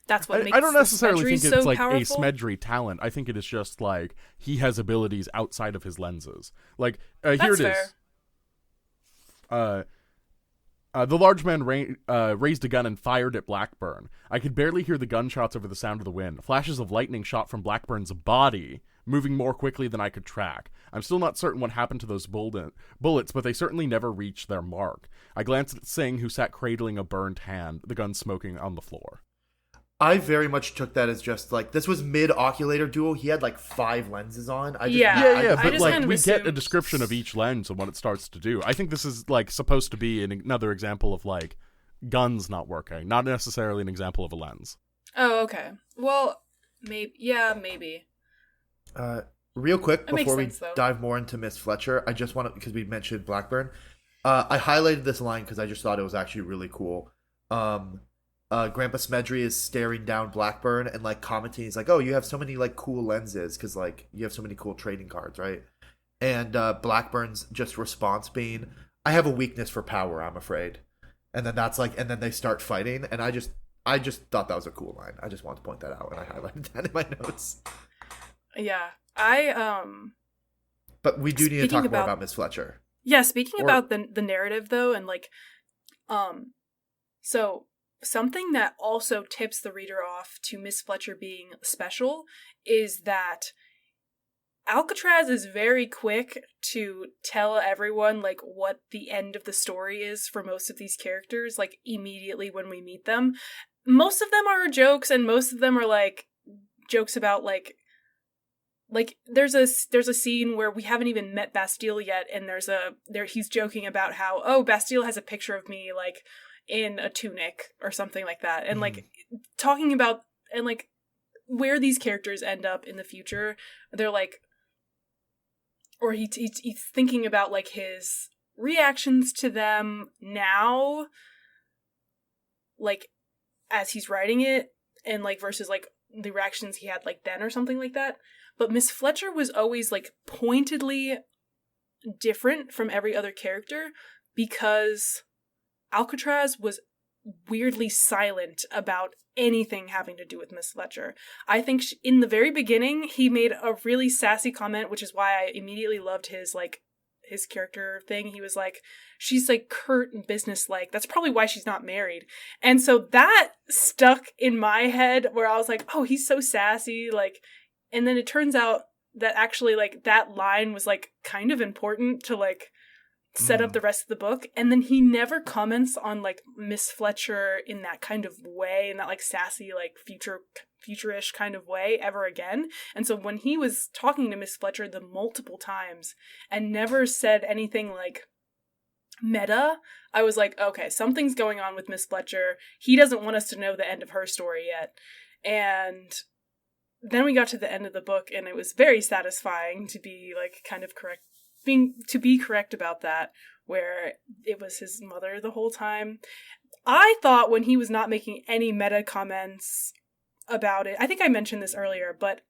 that's what makes I don't necessarily think it's so like powerful. a Smedgery talent. I think it is just like he has abilities outside of his lenses. Like here it is. The large man raised a gun and fired at Blackburn. I could barely hear the gunshots over the sound of the wind. Flashes of lightning shot from Blackburn's body, moving more quickly than I could track. I'm still not certain what happened to those bullets, but they certainly never reached their mark. I glanced at Singh, who sat cradling a burned hand, the gun smoking on the floor. I very much took that as just like, this was mid-oculator duel. He had like 5 lenses on. But I like we get a description of each lens and what it starts to do. I think this is like supposed to be another example of like guns not working, not necessarily an example of a lens. Oh, okay. Well, maybe. Real quick, that before sense, we though. dive more into Miss Fletcher, I just want to, because we mentioned Blackburn, I highlighted this line because I just thought it was actually really cool. Grandpa Smedgery is staring down Blackburn and like commenting. He's like, "Oh, you have so many like cool lenses because like you have so many cool trading cards, right?" And Blackburn's just response being, "I have a weakness for power, I'm afraid." And then that's like, and then they start fighting, and I just thought that was a cool line. I just wanted to point that out, and I highlighted that in my notes. Yeah, But we do need to talk more about about Miss Fletcher. Yeah, speaking about the narrative though, and like, so something that also tips the reader off to Miss Fletcher being special is that Alcatraz is very quick to tell everyone like what the end of the story is for most of these characters, like immediately when we meet them. Most of them are jokes, and most of them are like jokes about like there's a scene where we haven't even met Bastille yet, and he's joking about how, oh, Bastille has a picture of me like in a tunic or something like that, and like talking about and like where these characters end up in the future. They're like, or he's thinking about like his reactions to them now, like as he's writing it, and like versus like the reactions he had like then or something like that. But Miss Fletcher was always like pointedly different from every other character because Alcatraz was weirdly silent about anything having to do with Miss Fletcher. I think in the very beginning, he made a really sassy comment, which is why I immediately loved his character thing. He was like, she's like curt and businesslike. That's probably why she's not married. And so that stuck in my head where I was like, oh, he's so sassy. Like, and then it turns out that actually like that line was like kind of important to like set up the rest of the book. And then he never comments on like Miss Fletcher in that kind of way, in that like sassy like futurish kind of way ever again. And so when he was talking to Miss Fletcher the multiple times and never said anything like meta, I was like, okay, something's going on with Miss Fletcher. He doesn't want us to know the end of her story yet. And then we got to the end of the book, and it was very satisfying to be like kind of to be correct about that, where it was his mother the whole time. I thought when he was not making any meta comments about it, I think I mentioned this earlier, but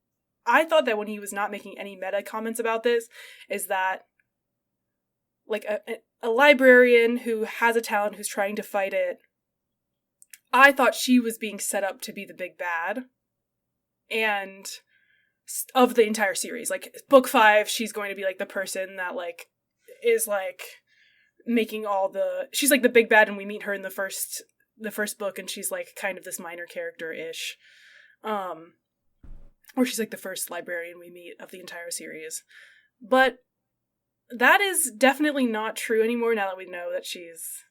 I thought that when he was not making any meta comments about this, is that like a librarian who has a talent who's trying to fight it, I thought she was being set up to be the big bad. And of the entire series, like book 5, she's going to be like the person that like is like making she's like the big bad, and we meet her in the first book, and she's like kind of this minor character-ish. Or she's like the first librarian we meet of the entire series. But that is definitely not true anymore now that we know that she's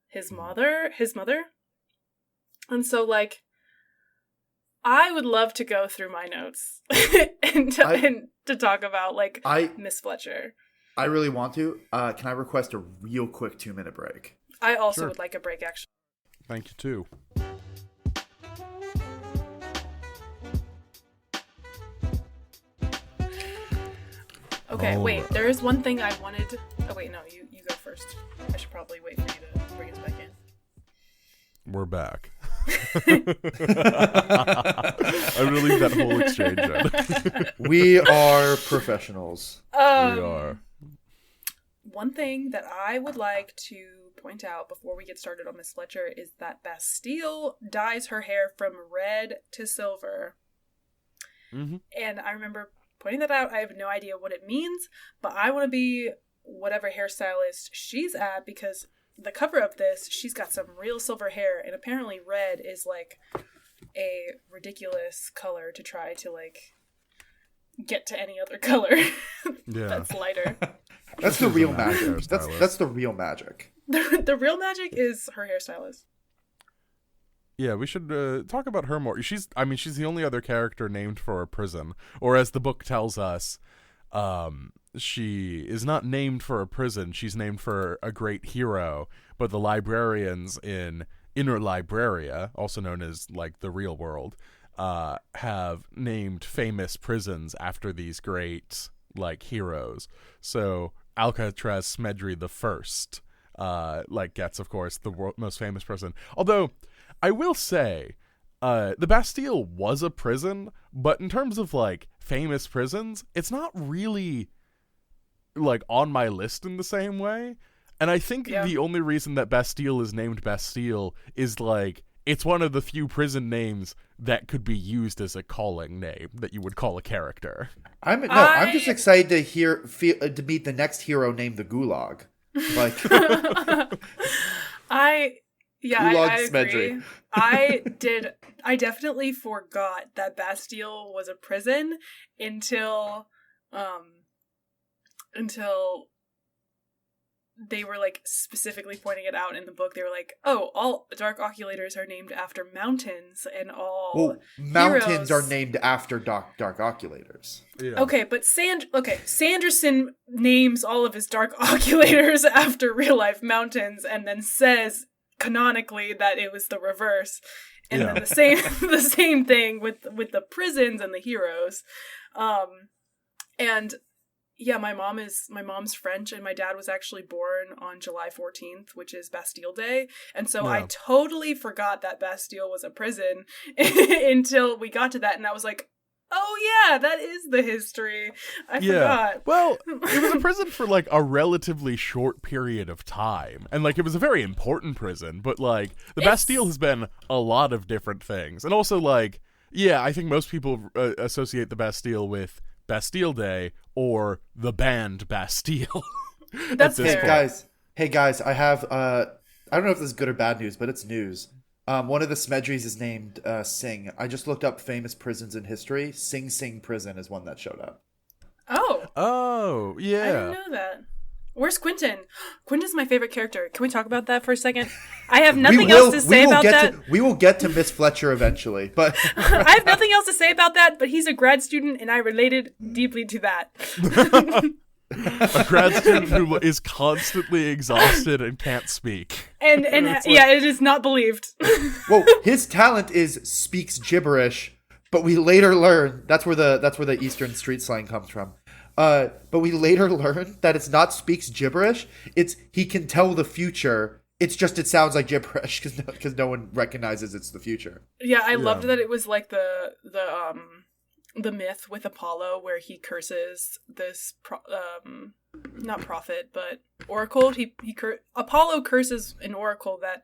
his mother. And so, like, I would love to go through my notes and to talk about, like, Miss Fletcher. I really want to. Can I request a real quick 2-minute break? I also would like a break, actually. Thank you, too. Okay, wait. There is one thing I wanted. Oh, wait, no. You go first. I should probably wait for you to bring us back in. We're back. I'm gonna leave that whole exchange in. We are professionals. We are. One thing that I would like to point out before we get started on Miss Fletcher is that Bastille dyes her hair from red to silver. Mm-hmm. And I remember pointing that out. I have no idea what it means, but I want to be whatever hairstylist she's at, because the cover of this, she's got some real silver hair, and apparently red is like a ridiculous color to try to like get to any other color that's lighter. That's the real magic. That's the real magic. The real magic is her hairstylist. Yeah, we should talk about her more. She's the only other character named for a prison, or as the book tells us, she is not named for a prison. She's named for a great hero. But the librarians in Inner Libraria, also known as like the real world, have named famous prisons after these great like heroes. So Alcatraz Smedry the First, gets, of course, the most famous prison. Although I will say, the Bastille was a prison, but in terms of like famous prisons, it's not really like on my list in the same way. And I think the only reason that Bastille is named Bastille is like it's one of the few prison names that could be used as a calling name that you would call a character. I'm just excited to meet the next hero named the Gulag. Like I Gulag agree. I definitely forgot that Bastille was a prison until they were like specifically pointing it out in the book. They were like, "Oh, all dark oculators are named after mountains, and all mountains are named after dark oculators." Yeah. Okay, but Sanderson names all of his dark oculators after real life mountains, and then says canonically that it was the reverse. And then the same thing with the prisons and the heroes. And yeah, my mom's French, and my dad was actually born on July 14th, which is Bastille Day. And so I totally forgot that Bastille was a prison until we got to that, and I was like, oh yeah, that is the history. I forgot. Well, it was a prison for like a relatively short period of time. And like it was a very important prison, but like the Bastille has been a lot of different things. And also like, yeah, I think most people associate the Bastille with Bastille Day or the band Bastille. That's fair. Hey guys, I have I don't know if this is good or bad news, but it's news. One of the Smedries is named Sing. I just looked up famous prisons in history. Sing Sing Prison is one that showed up. Oh, yeah. I didn't know that. Where's Quentin? Quentin's my favorite character. Can we talk about that for a second? I have nothing else to say about that. We will get to Miss Fletcher eventually, but I have nothing else to say about that, but he's a grad student, and I related deeply to that. A grad student who is constantly exhausted and can't speak. And it is not believed. Well, his talent is speaks gibberish, but we later learn that's where the Eastern street slang comes from. But we later learn that it's not speaks gibberish. It's he can tell the future. It's just it sounds like gibberish because no one recognizes it's the future. Yeah, I loved that it was like the myth with Apollo where he curses this not prophet but oracle. Apollo curses an oracle that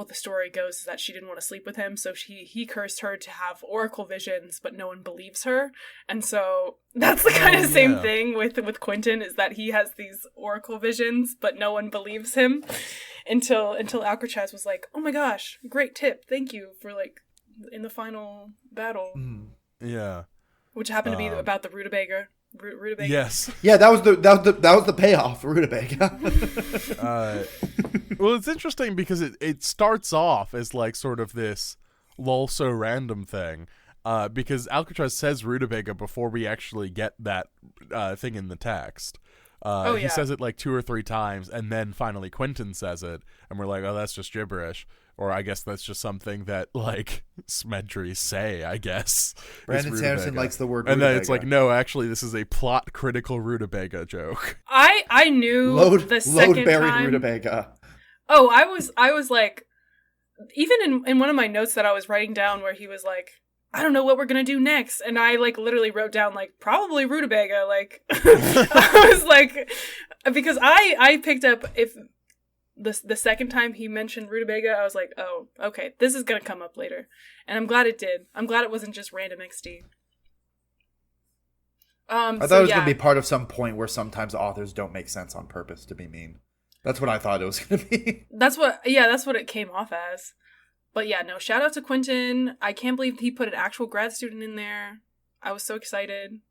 the story goes is that she didn't want to sleep with him, so he cursed her to have oracle visions, but no one believes her. And so that's the kind of same thing with Quentin, is that he has these oracle visions, but no one believes him until Alcatraz was like, "Oh my gosh, great tip, thank you for like in the final battle." Yeah, which happened to be about the rutabaga. Yes. Yeah, that was the payoff for rutabaga. Well, it's interesting because it starts off as like sort of this lol so random thing, because Alcatraz says rutabaga before we actually get that thing in the text. He says it like 2 or 3 times, and then finally Quentin says it, and we're like, oh, that's just gibberish. Or I guess that's just something that, like, Smedry say, I guess. Brandon Sanderson likes the word rutabaga. And then it's like, no, actually, this is a plot-critical rutabaga joke. I knew the second load-buried time... rutabaga. Oh, I was like... Even in one of my notes that I was writing down where he was like, I don't know what we're gonna do next. And I, like, literally wrote down, like, probably rutabaga. Like, I was like... Because I picked up... The second time he mentioned rutabaga, I was like, oh, okay, this is going to come up later. And I'm glad it did. I'm glad it wasn't just random XD. I thought it was going to be part of some point where sometimes authors don't make sense on purpose to be mean. That's what I thought it was going to be. That's what it came off as. But yeah, no, shout out to Quentin. I can't believe he put an actual grad student in there. I was so excited.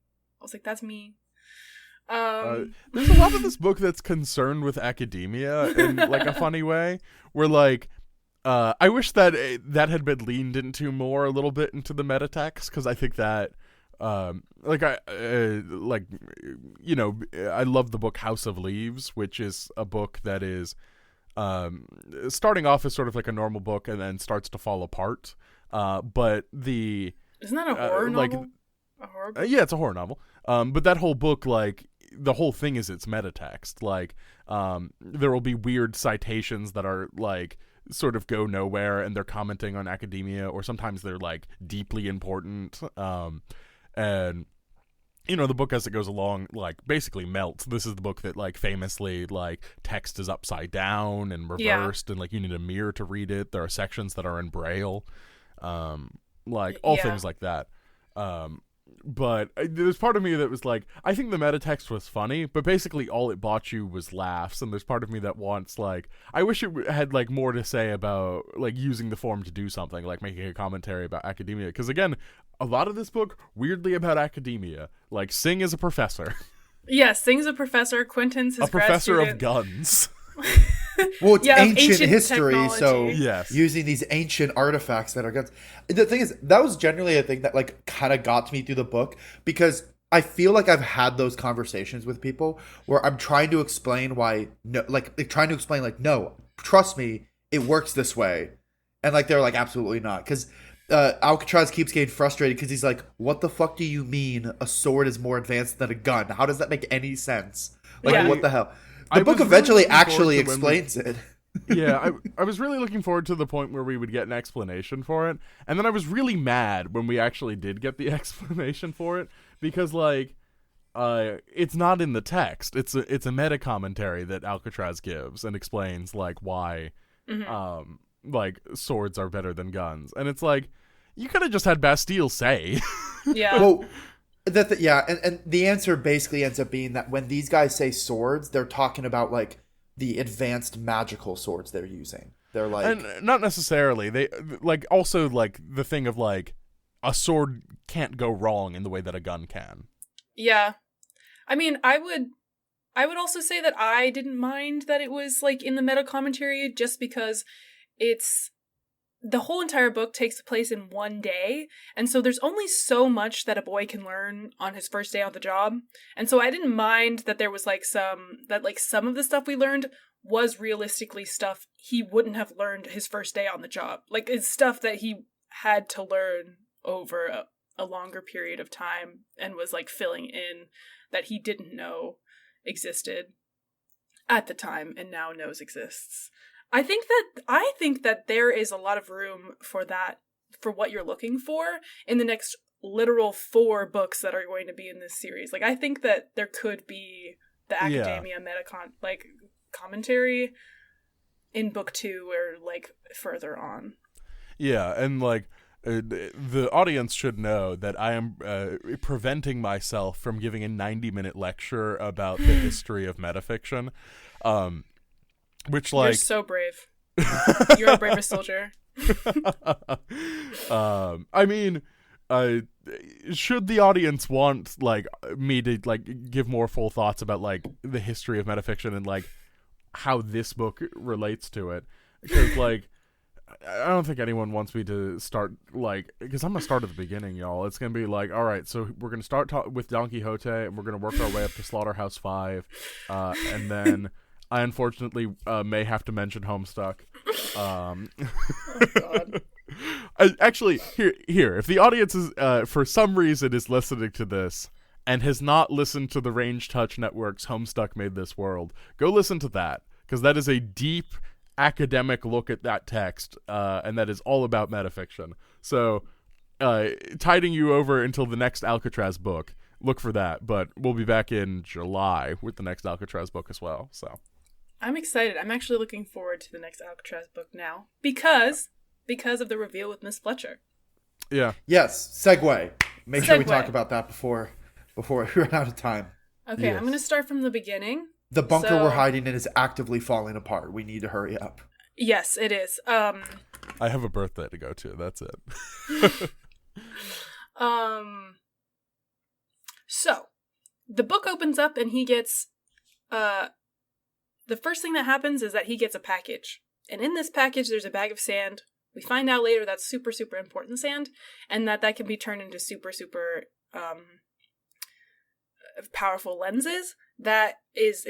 I was like, that's me. There's a lot of this book that's concerned with academia in like a funny way, where like I wish that had been leaned into more a little bit into the metatext, because I think that I love the book House of Leaves, which is a book that is starting off as sort of like a normal book and then starts to fall apart, but isn't that a horror novel? A horror book? Yeah, it's a horror novel. But that whole book, like, the whole thing is its metatext. Like, there will be weird citations that are, like, sort of go nowhere, and they're commenting on academia, or sometimes they're, like, deeply important. And, you know, the book as it goes along, like, basically melts. This is the book that, like, famously, like, text is upside down and reversed, and, like, you need a mirror to read it. There are sections that are in Braille. Things like that. But there's part of me that was like, I think the metatext was funny, but basically all it bought you was laughs. And there's part of me that wants, like, I wish it had, like, more to say about, like, using the form to do something, like making a commentary about academia. Because, again, a lot of this book, weirdly about academia. Like, Singh is a professor. Yeah, Singh's a professor. Quentin's his grad professor student. of guns. Well, it's ancient history, technology. so yes. Using these ancient artifacts that are guns. The thing is, that was generally a thing that, like, kind of got me through the book, because I feel like I've had those conversations with people where I'm trying to explain no, trust me, it works this way. And, like, they're like, absolutely not. Because Alcatraz keeps getting frustrated because he's like, what the fuck do you mean a sword is more advanced than a gun? How does that make any sense? Like, what the hell? The book eventually actually explains it. Yeah, I was really looking forward to the point where we would get an explanation for it, and then I was really mad when we actually did get the explanation for it, because, like, it's not in the text. It's a meta commentary that Alcatraz gives and explains, like, why like, swords are better than guns, and it's like, you could have just had Bastille say. Yeah. Well, and the answer basically ends up being that when these guys say swords, they're talking about, like, the advanced magical swords they're using. They're like, and not necessarily. They, like, also, like, the thing of, like, a sword can't go wrong in the way that a gun can. Yeah. I mean, I would also say that I didn't mind that it was, like, in the meta commentary, just because the whole entire book takes place in one day, and so there's only so much that a boy can learn on his first day on the job. And so I didn't mind that there was, like, some of the stuff we learned was realistically stuff he wouldn't have learned his first day on the job. Like, it's stuff that he had to learn over a longer period of time and was like filling in that he didn't know existed at the time and now knows exists. I think that there is a lot of room for that, for what you're looking for in the next literal 4 books that are going to be in this series. Like, I think that there could be the academia commentary in book 2 or like further on. Yeah, and like the audience should know that I am preventing myself from giving a 90-minute lecture about the history of metafiction. Which, like, you're so brave. You're a bravest soldier. I mean, should the audience want like me to like give more full thoughts about like the history of metafiction and like how this book relates to it? Because like I don't think anyone wants me to start like, because I'm gonna start at the beginning, y'all. It's gonna be like, all right, so we're gonna start with Don Quixote and we're gonna work our way up to Slaughterhouse 5, and then I unfortunately may have to mention Homestuck. Oh God. Actually, here, if the audience is for some reason is listening to this and has not listened to the Range Touch Network's Homestuck Made This World, go listen to that, because that is a deep academic look at that text, and that is all about metafiction. So, tiding you over until the next Alcatraz book, look for that, but we'll be back in July with the next Alcatraz book as well, so. I'm excited. I'm actually looking forward to the next Alcatraz book now, because of the reveal with Miss Fletcher. Yeah. Yes, segue. Make sure we Segue. talk about that before we run out of time. Okay, Yes. I'm going to start from the beginning. The bunker So- we're hiding in is actively falling apart. We need to hurry up. Yes, it is. I have a birthday to go to, that's it. So, the book opens up and he gets, the first thing that happens is that he gets a package. And in this package, there's a bag of sand. We find out later that's super, super important sand, and that can be turned into super, super, powerful lenses. That is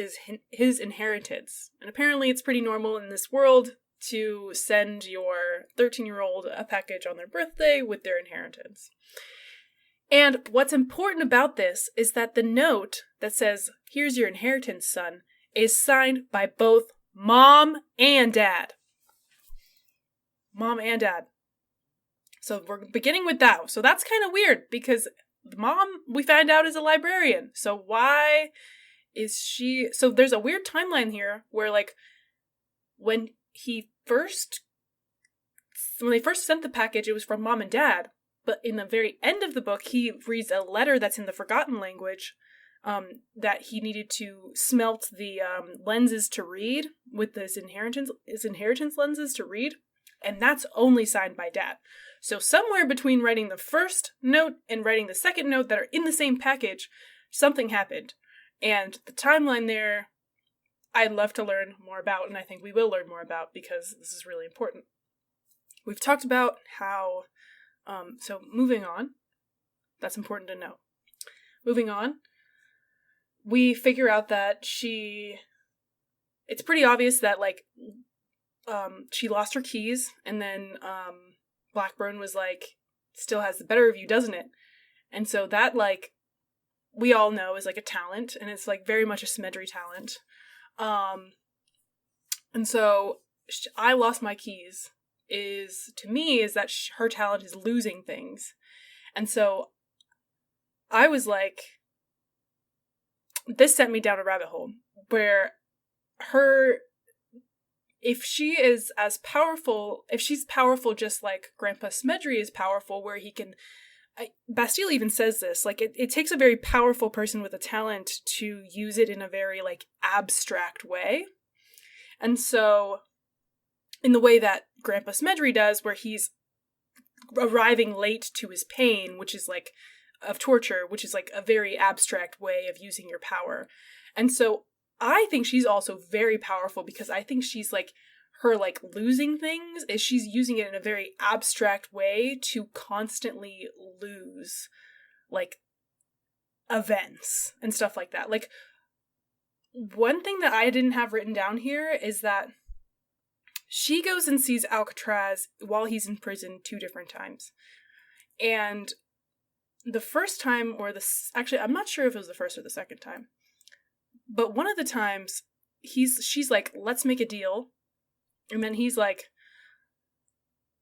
his inheritance. And apparently it's pretty normal in this world to send your 13-year-old a package on their birthday with their inheritance. And what's important about this is that the note that says, "Here's your inheritance, son," is signed by both mom and dad. Mom and dad. So we're beginning with that. So that's kind of weird because the mom, we find out, is a librarian. So why is she... So there's a weird timeline here where, like, when they first sent the package, it was from mom and dad. But in the very end of the book, he reads a letter that's in the forgotten language that he needed to smelt the lenses to read with his inheritance lenses to read. And that's only signed by dad. So somewhere between writing the first note and writing the second note that are in the same package, something happened. And the timeline there, I'd love to learn more about, and I think we will learn more about because this is really important. We've talked about how, so moving on, that's important to know. Moving on, we figure out that it's pretty obvious that, like, she lost her keys, and then Blackburn was like, still has the better of you, doesn't it? And so that, like, we all know is like a talent, and it's like very much a Smedry talent. And so I lost my keys to me is that her talent is losing things. And so I was like, this sent me down a rabbit hole where if she's powerful just like Grandpa Smedry is powerful, where he can, Bastille even says this, like it takes a very powerful person with a talent to use it in a very like abstract way. And so in the way that Grandpa Smedry does, where he's arriving late to his pain, which is like of torture, which is like a very abstract way of using your power. And so I think she's also very powerful because I think she's like, her like losing things is she's using it in a very abstract way to constantly lose like events and stuff like that. Like one thing that I didn't have written down here is that she goes and sees Alcatraz while he's in prison 2 different times. And the first time actually, I'm not sure if it was the first or the second time, but one of the times she's like, let's make a deal. And then he's like,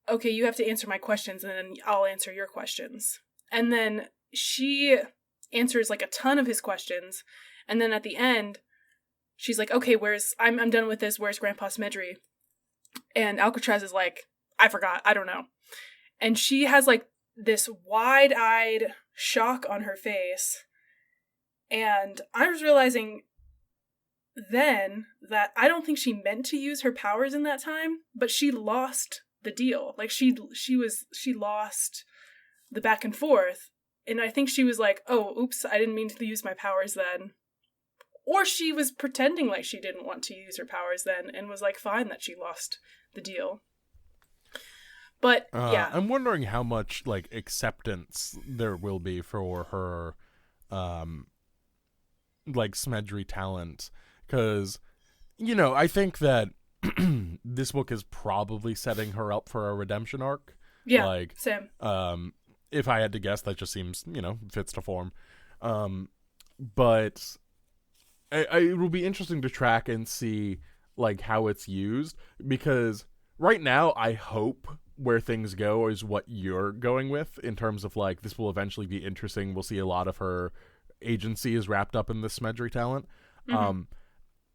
okay, you have to answer my questions and then I'll answer your questions. And then she answers like a ton of his questions. And then at the end, she's like, okay, I'm done with this. Where's Grandpa Smedry? And Alcatraz is like, I forgot. I don't know. And she has like this wide-eyed shock on her face. And I was realizing then that I don't think she meant to use her powers in that time, but she lost the deal. Like she lost the back and forth. And I think she was like, oh, oops, I didn't mean to use my powers then. Or she was pretending like she didn't want to use her powers then and was like fine that she lost the deal. But yeah. I'm wondering how much like acceptance there will be for her like Smedry talent. Because, you know, I think that this book is probably setting her up for a redemption arc. Yeah, like, same. If I had to guess, that just seems, you know, fits to form. But it will be interesting to track and see, like, how it's used. Because right now, I hope where things go is what you're going with in terms of, like, this will eventually be interesting. We'll see a lot of her agency is wrapped up in the Smedry talent. Mm-hmm.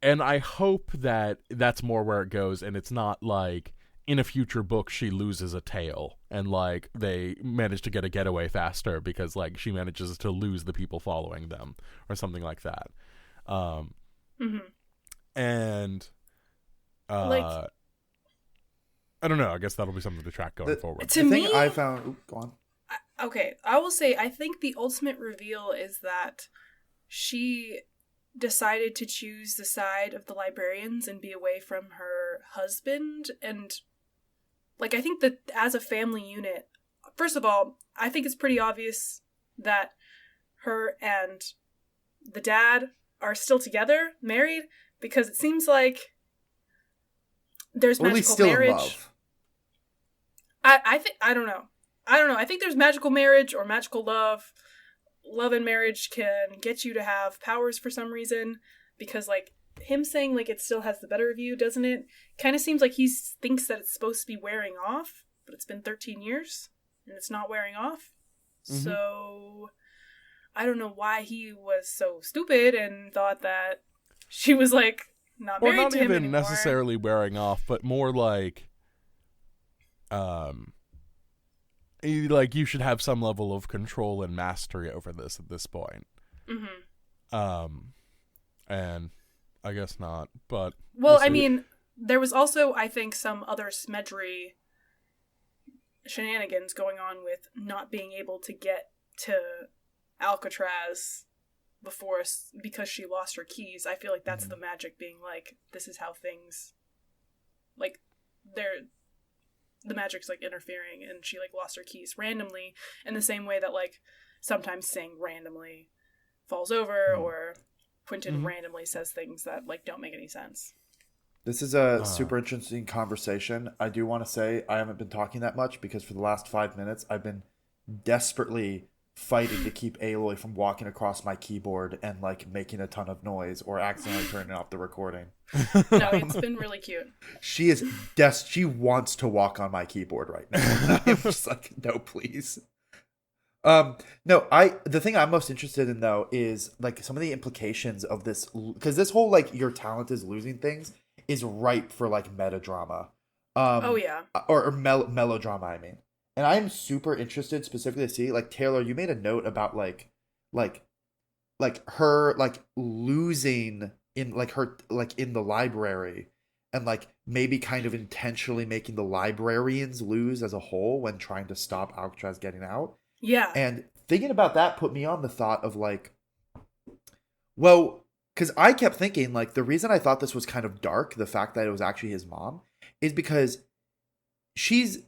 And I hope that that's more where it goes, and it's not like in a future book she loses a tail and like they manage to get a getaway faster because like she manages to lose the people following them or something like that. And I don't know. I guess that'll be something to track going forward. To me, I found. Go on. Okay, I will say I think the ultimate reveal is that she decided to choose the side of the librarians and be away from her husband. And like, I think that as a family unit, first of all, I think it's pretty obvious that her and the dad are still together, married, because it seems like there's magical marriage. In love. I don't know. I think there's magical marriage or magical love. Love and marriage can get you to have powers for some reason, because like him saying like it still has the better of you, doesn't it? Kind of seems like he thinks that it's supposed to be wearing off, but it's been 13 years and it's not wearing off. Mm-hmm. So I don't know why he was so stupid and thought that she was like not married to him anymore. Not even necessarily wearing off, but more like like you should have some level of control and mastery over this at this point. Mm-hmm. And I guess not, but well, I mean, there was also, I think, some other Smedry shenanigans going on with not being able to get to Alcatraz before because she lost her keys. I feel like that's the magic being like, this is how things, like, the magic's like interfering, and she like lost her keys randomly in the same way that like sometimes Sing randomly falls over or Quentin randomly says things that like don't make any sense. This is a super interesting conversation. I do want to say I haven't been talking that much because for the last 5 minutes I've been desperately fighting to keep Aloy from walking across my keyboard and like making a ton of noise or accidentally turning off the recording. No, it's been really cute. She is she wants to walk on my keyboard right now. I'm just like, no, please. No, the thing I'm most interested in though is like some of the implications of this, because this whole like your talent is losing things is ripe for like metadrama. Oh yeah. Or melodrama, I mean. And I am super interested specifically to see, like, Taylor, you made a note about like her like losing in like her like in the library, and like maybe kind of intentionally making the librarians lose as a whole when trying to stop Alcatraz getting out. Yeah. And thinking about that put me on the thought of like, well, because I kept thinking like the reason I thought this was kind of dark, the fact that it was actually his mom, is because she's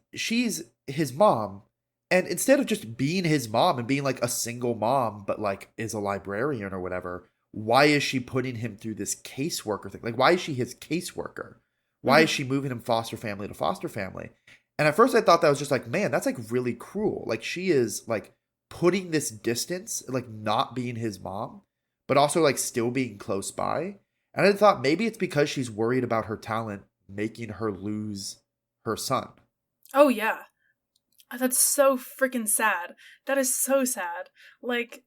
his mom, and instead of just being his mom and being like a single mom but like is a librarian or whatever, why is she putting him through this caseworker thing? Like, why is she his caseworker? Why is she moving him foster family to foster family? And at first I thought that was just like, man, that's like really cruel. Like, she is like putting this distance, like not being his mom, but also like still being close by. And I thought maybe it's because she's worried about her talent making her lose her son. Oh yeah. That's so freaking sad. That is so sad. Like,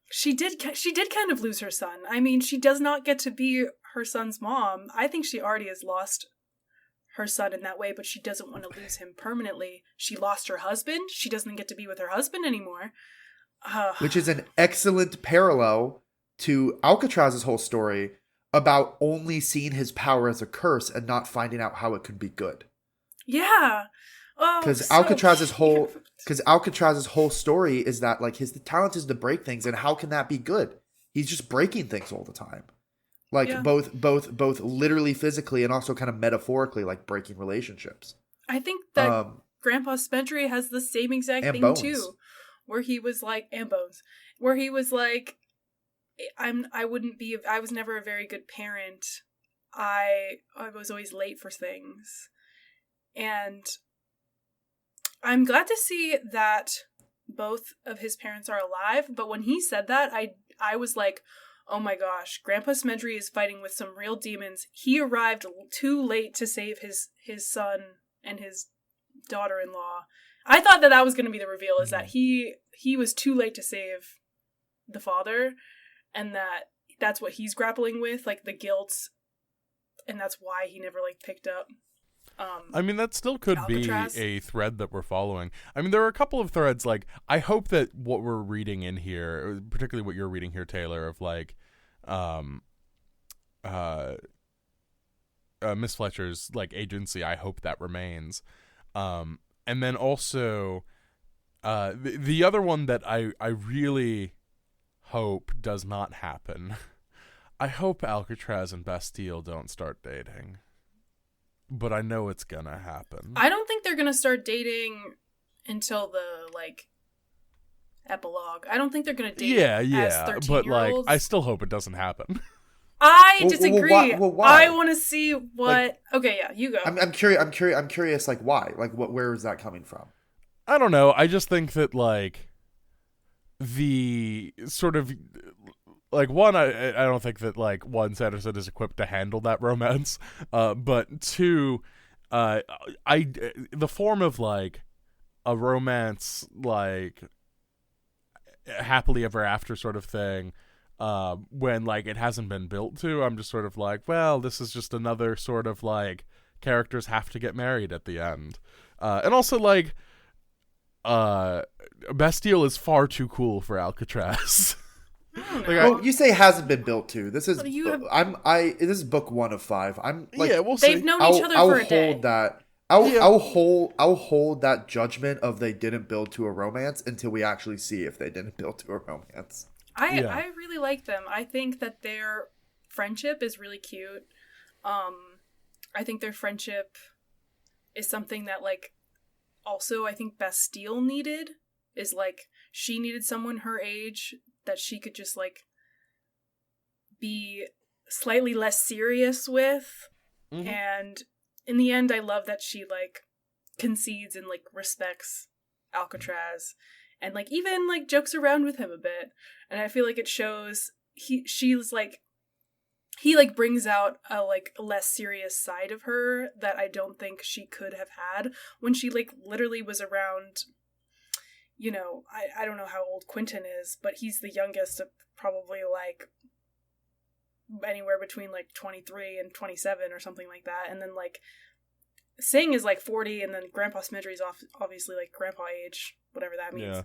she did kind of lose her son. I mean, she does not get to be her son's mom. I think she already has lost her son in that way, but she doesn't want to lose him permanently. She lost her husband. She doesn't get to be with her husband anymore. Which is an excellent parallel to Alcatraz's whole story about only seeing his power as a curse and not finding out how it could be good. Yeah. Because Alcatraz's whole story is that like his talent is to break things, and how can that be good? He's just breaking things all the time, like both literally, physically, and also kind of metaphorically, like breaking relationships. I think that Grandpa Smedry has the same exact thing Bones. too, where he was like, and Bones, where he was like, I was never a very good parent. I was always late for things, and I'm glad to see that both of his parents are alive, but when he said that, I was like, oh my gosh, Grandpa Smedry is fighting with some real demons. He arrived too late to save his son and his daughter-in-law. I thought that was going to be the reveal, is that he was too late to save the father, and that's what he's grappling with, like the guilt, and that's why he never like picked up. I mean, that still could Alcatraz. be a thread that we're following. I mean, there are a couple of threads, like, I hope that what we're reading in here, particularly what you're reading here, Taylor, of, like, Miss Fletcher's, like, agency, I hope that remains. And then also, the other one that I really hope does not happen, I hope Alcatraz and Bastille don't start dating. But I know it's gonna happen. I don't think they're gonna start dating until the, like, epilogue. I don't think they're gonna date as 13-year-olds. But, like, I still hope it doesn't happen. I disagree. Why? I want to see what... Like, okay, yeah, you go. I'm curious, like, why? Like, where is that coming from? I don't know. I just think that, like, the sort of... Like, one, I don't think that, like, one, Sanderson is equipped to handle that romance. But two, the form of, like, a romance, like, happily ever after sort of thing, when, like, it hasn't been built to, I'm just sort of like, well, this is just another sort of, like, characters have to get married at the end. And also, like, Bastille is far too cool for Alcatraz. Like, you say hasn't been built to. This is this is book 1 of 5. I'm like, yeah, we'll see. They've known each other for a day. I'll hold that judgment of they didn't build to a romance until we actually see if they didn't build to a romance. I really like them. I think that their friendship is really cute. I think their friendship is something that, like, also I think Bastille needed, is like, she needed someone her age that she could just, like, be slightly less serious with. Mm-hmm. And in the end, I love that she, like, concedes and, like, respects Alcatraz and, like, even, like, jokes around with him a bit. And I feel like it shows he brings out a, like, less serious side of her that I don't think she could have had when she, like, literally was around... You know, I don't know how old Quentin is, but he's the youngest of probably, like, anywhere between, like, 23 and 27 or something like that. And then, like, Singh is, like, 40, and then Grandpa Smedry's obviously, like, grandpa age, whatever that means. Yeah.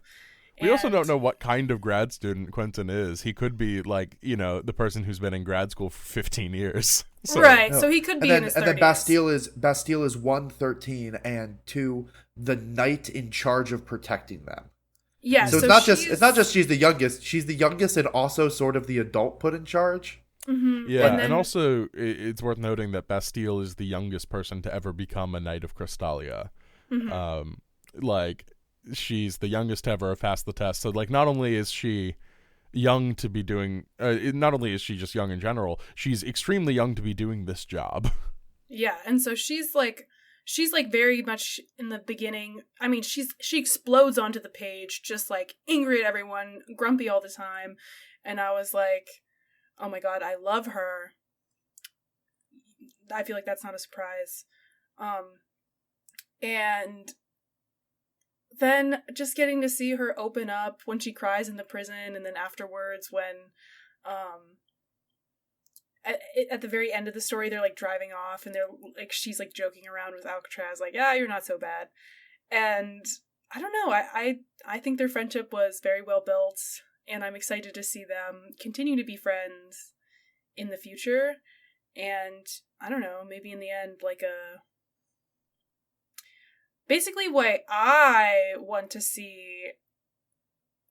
We also don't know what kind of grad student Quentin is. He could be, like, you know, the person who's been in grad school for 15 years. So. Right, so he could be in his 30s. And then Bastille is 1, 13, and 2, the knight in charge of protecting them. Yeah, so it's not just she's the youngest and also sort of the adult put in charge. Mm-hmm. Yeah, and also it's worth noting that Bastille is the youngest person to ever become a Knight of Crystalia. Mm-hmm. Like, she's the youngest to ever have passed the test. So, like, not only is she young to be doing, not only is she just young in general, she's extremely young to be doing this job. Yeah, and so she's, like, she's like very much in the beginning. I mean, she explodes onto the page, just like angry at everyone, grumpy all the time. And I was like, oh my god, I love her. I feel like that's not a surprise. And then just getting to see her open up when she cries in the prison, and then afterwards when at the very end of the story they're like driving off and they're like, she's like joking around with Alcatraz like, yeah, you're not so bad. And I don't know, I think their friendship was very well built, and I'm excited to see them continue to be friends in the future. And I don't know, maybe in the end, like basically what I want to see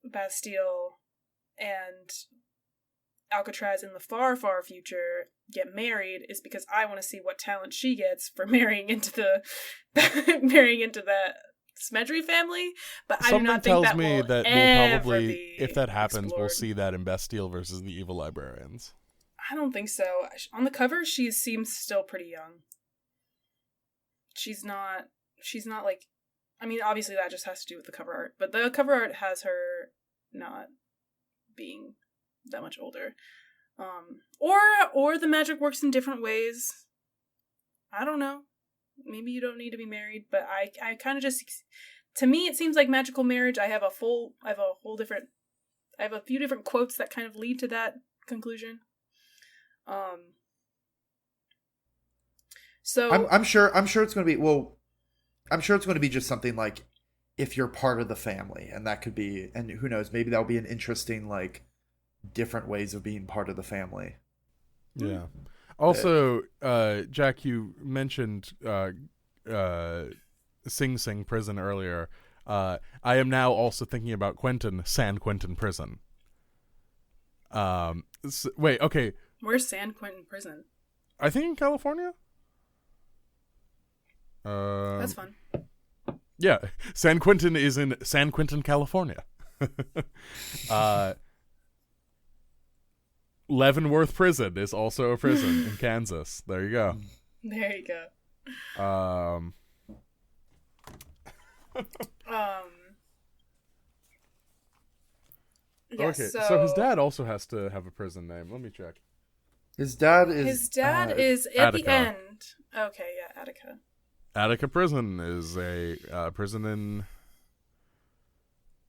Bastille and Alcatraz in the far, far future get married is because I want to see what talent she gets for marrying into the Smedry family. But I do not think that will that ever we'll probably, be if that happens, explored. we'll see that in Bastille versus the Evil Librarians. I don't think so. On the cover, she seems still pretty young. She's not like, I mean, obviously that just has to do with the cover art, but the cover art has her not being that much older. Or the magic works in different ways. I don't know. Maybe you don't need to be married, but I kind of just, to me it seems like magical marriage. I have a few different quotes that kind of lead to that conclusion. So I'm sure it's going to be, well, I'm sure it's going to be just something like, if you're part of the family, and that could be, and who knows, maybe that'll be an interesting, like, different ways of being part of the family. Yeah. Also, Jack, you mentioned Sing Sing Prison earlier. I am now also thinking about San Quentin Prison. Wait, okay. Where's San Quentin Prison? I think in California. That's fun. Yeah, San Quentin is in San Quentin, California. Leavenworth Prison is also a prison in Kansas. There you go. There you go. Yes, okay, so his dad also has to have a prison name. Let me check. His dad is at Attica. the end. Okay, yeah, Attica. Attica Prison is a prison in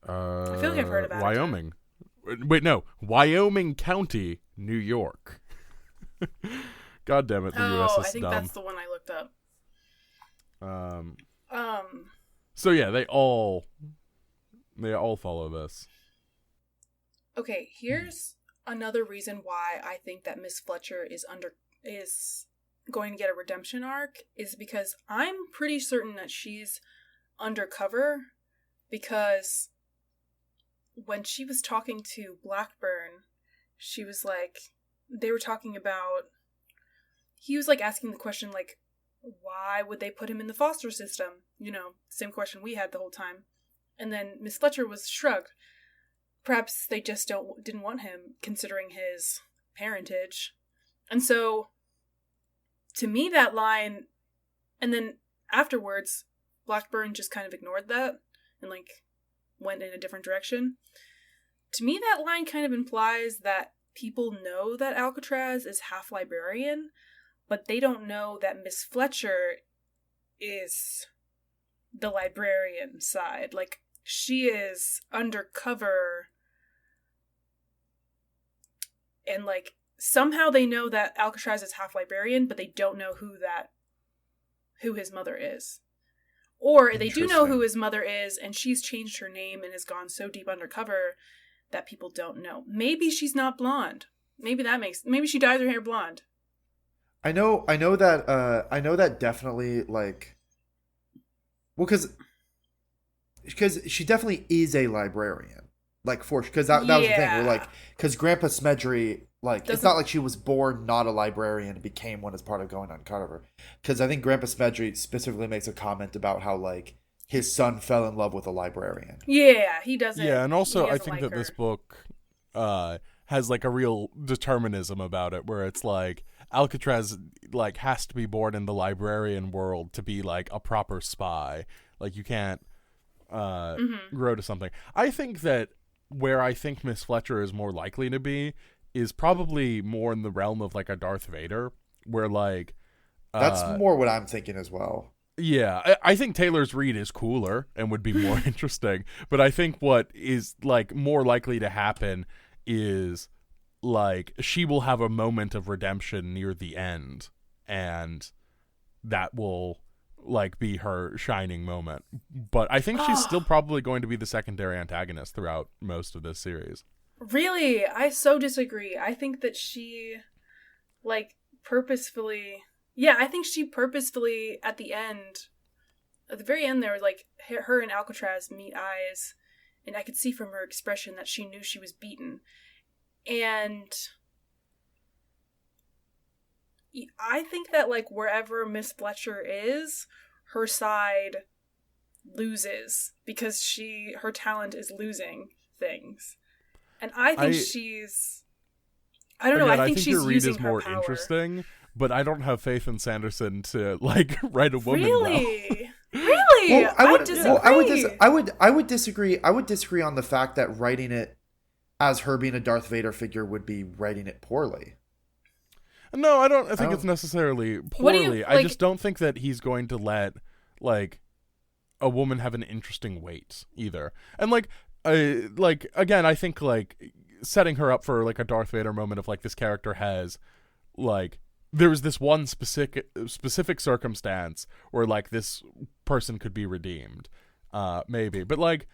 I feel like I've heard of Attica. Wyoming. Wait, no, Wyoming County, New York. God damn it, the U.S. is I think dumb. that's the one I looked up. So yeah, they all follow this. Okay, here's another reason why I think that Miss Fletcher is going to get a redemption arc, is because I'm pretty certain that she's undercover, because when she was talking to Blackburn, she was like, they were talking about, he was like asking the question like, why would they put him in the foster system? You know, same question we had the whole time. And then Miss Fletcher was shrugged. Perhaps they just didn't want him, considering his parentage. And so, to me, that line, and then afterwards, Blackburn just kind of ignored that and like went in a different direction. To me, that line kind of implies that people know that Alcatraz is half librarian, but they don't know that Miss Fletcher is the librarian side. Like, she is undercover, and like somehow they know that Alcatraz is half librarian, but they don't know who his mother is. Or they do know who his mother is, and she's changed her name and has gone so deep undercover that people don't know. Maybe she's not blonde. Maybe she dyes her hair blonde. I know that definitely, like, well, because she definitely is a librarian, like, because that was the thing. We're like, because Grandpa Smedry, like, it's not like she was born not a librarian and became one as part of going undercover. Because I think Grandpa Smedry specifically makes a comment about how, like, his son fell in love with a librarian. Yeah, he doesn't. Yeah, and also I think like that her. this book has like a real determinism about it, where it's like Alcatraz like has to be born in the librarian world to be like a proper spy. Like you can't grow to something. I think that where I think Miss Fletcher is more likely to be is probably more in the realm of like a Darth Vader, where like That's more what I'm thinking as well. yeah, I think Taylor's Reed is cooler and would be more interesting, but I think what is like more likely to happen is like she will have a moment of redemption near the end, and that will like be her shining moment. But I think she's still probably going to be the secondary antagonist throughout most of this series. Really? I so disagree. I think that she, like, purposefully... Yeah, I think she purposefully, at the very end there, like, her and Alcatraz meet eyes, and I could see from her expression that she knew she was beaten. And I think that, like, wherever Miss Fletcher is, her side loses, because her talent is losing things. And I think she's... I don't know, I think she's your read using is her more power. Interesting, but I don't have faith in Sanderson to like write a woman well. Really? Really? Well, I disagree. I would disagree. I would disagree on the fact that writing it as her being a Darth Vader figure would be writing it poorly. No, I don't think it's necessarily poorly. I just don't think that he's going to let like a woman have an interesting weight either. And like again, I think like setting her up for like a Darth Vader moment of like this character has like there was this one specific circumstance where like this person could be redeemed, maybe. But like,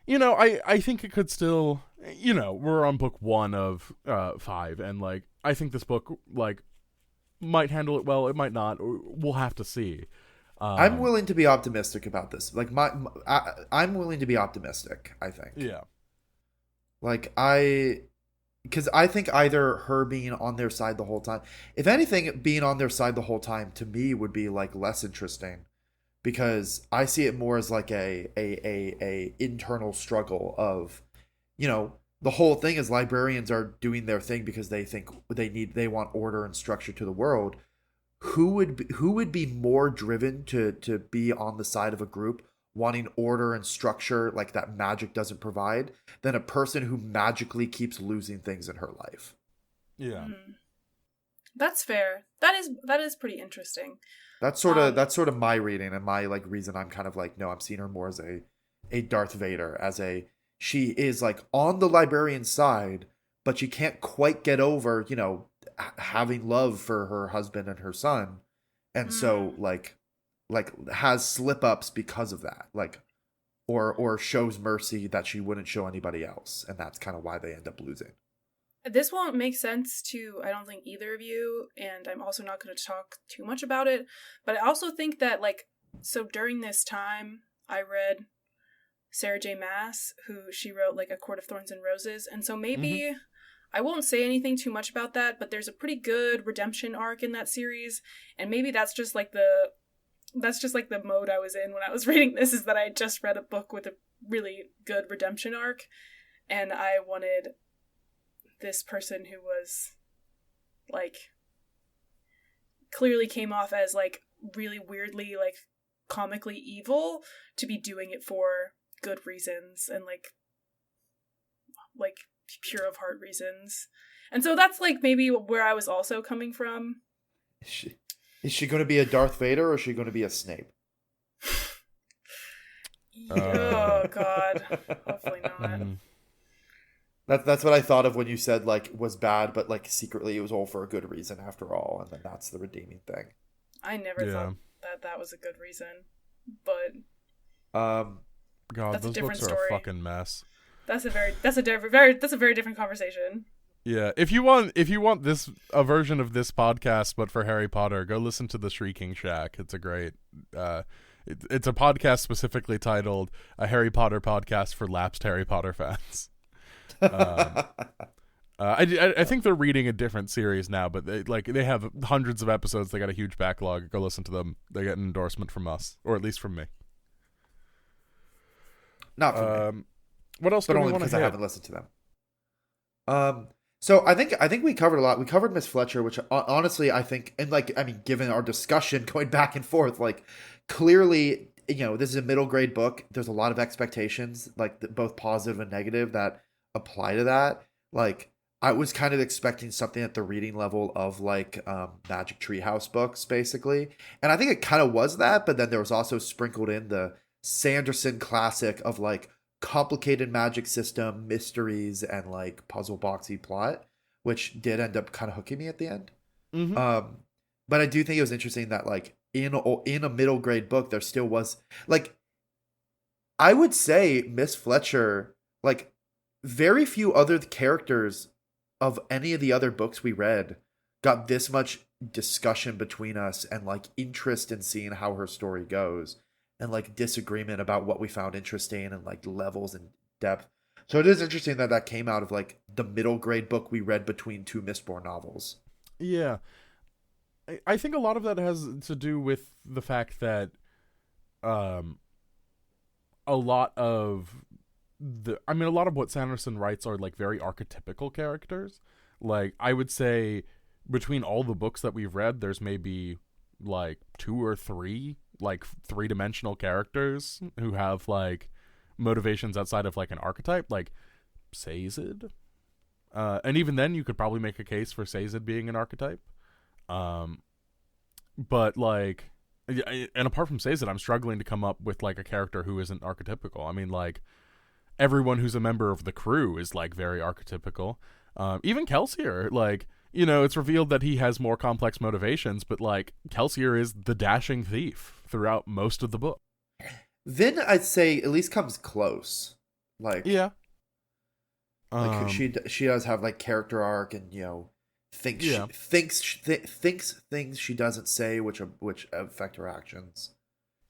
you know, I think it could still, you know, we're on book 1 of 5, and like I think this book like might handle it well. It might not. We'll have to see. I'm willing to be optimistic about this. Like I'm willing to be optimistic, I think. Yeah. Like because I think either her being on their side the whole time, if anything, being on their side the whole time to me would be like less interesting, because I see it more as like a internal struggle of, you know, the whole thing is librarians are doing their thing because they think they want order and structure to the world. Who would be more driven to be on the side of a group wanting order and structure like that magic doesn't provide than a person who magically keeps losing things in her life? Yeah. That's fair. That is pretty interesting. That's sort of my reading and my like reason. I'm kind of like, no, I'm seeing her more as a Darth Vader, as she is like on the librarian side, but she can't quite get over, you know, having love for her husband and her son, and so like has slip ups because of that, like or shows mercy that she wouldn't show anybody else, and that's kind of why they end up losing. This won't make sense to, I don't think, either of you, and I'm also not going to talk too much about it, but I also think that, like, so during this time, I read Sarah J. Maas, who she wrote, like, A Court of Thorns and Roses, and so maybe, I won't say anything too much about that, but there's a pretty good redemption arc in that series, and maybe that's just like the mode I was in when I was reading this, is that I just read a book with a really good redemption arc, and I wanted this person who was, like, clearly came off as, like, really weirdly, like, comically evil to be doing it for good reasons and, like pure of heart reasons. And so that's, like, maybe where I was also coming from. Is she going to be a Darth Vader, or is she going to be a Snape? Oh, God. Hopefully not. That's what I thought of when you said, like, was bad, but, like, secretly it was all for a good reason after all, and then that's the redeeming thing. I never thought that was a good reason, but... God, that's those books are a fucking mess. That's a very different conversation. Yeah, if you want a version of this podcast but for Harry Potter, go listen to the Shrieking Shack. It's a great it's a podcast specifically titled A Harry Potter Podcast for Lapsed Harry Potter Fans. I think they're reading a different series now, but they have hundreds of episodes. They got a huge backlog. Go listen to them. They get an endorsement from us, or at least from me. Not from me. What else? But do only we want because to I haven't listened to them. So I think we covered a lot. We covered Miss Fletcher, which honestly I think, and like I mean, given our discussion going back and forth, like clearly, this is a middle grade book. There's a lot of expectations, like both positive and negative, that apply to that. Like I was kind of expecting something at the reading level of like Magic Treehouse books, basically, and I think it kind of was that. But then there was also sprinkled in the Sanderson classic of like complicated magic system, mysteries, and like puzzle boxy plot, which did end up kind of hooking me at the end. But I do think it was interesting that like in a middle grade book, there still was like, I would say Miss Fletcher, like very few other characters of any of the other books we read got this much discussion between us and like interest in seeing how her story goes, and like disagreement about what we found interesting and like levels and depth. So it is interesting that that came out of like the middle grade book we read between two Mistborn novels. Yeah. I think a lot of that has to do with the fact that a lot of what Sanderson writes are like very archetypical characters. Like I would say between all the books that we've read, there's maybe like 2 or 3 like 3-dimensional characters who have like motivations outside of like an archetype, like Sazed. And even then you could probably make a case for Sazed being an archetype. But like, and apart from Sazed, I'm struggling to come up with like a character who isn't archetypical. I mean, like everyone who's a member of the crew is like very archetypical. Even Kelsier, like, it's revealed that he has more complex motivations, but like Kelsier is the dashing thief throughout most of the book. Vin, I'd say, at least comes close. Like, yeah, like she does have like character arc, and thinks things she doesn't say, which affect her actions.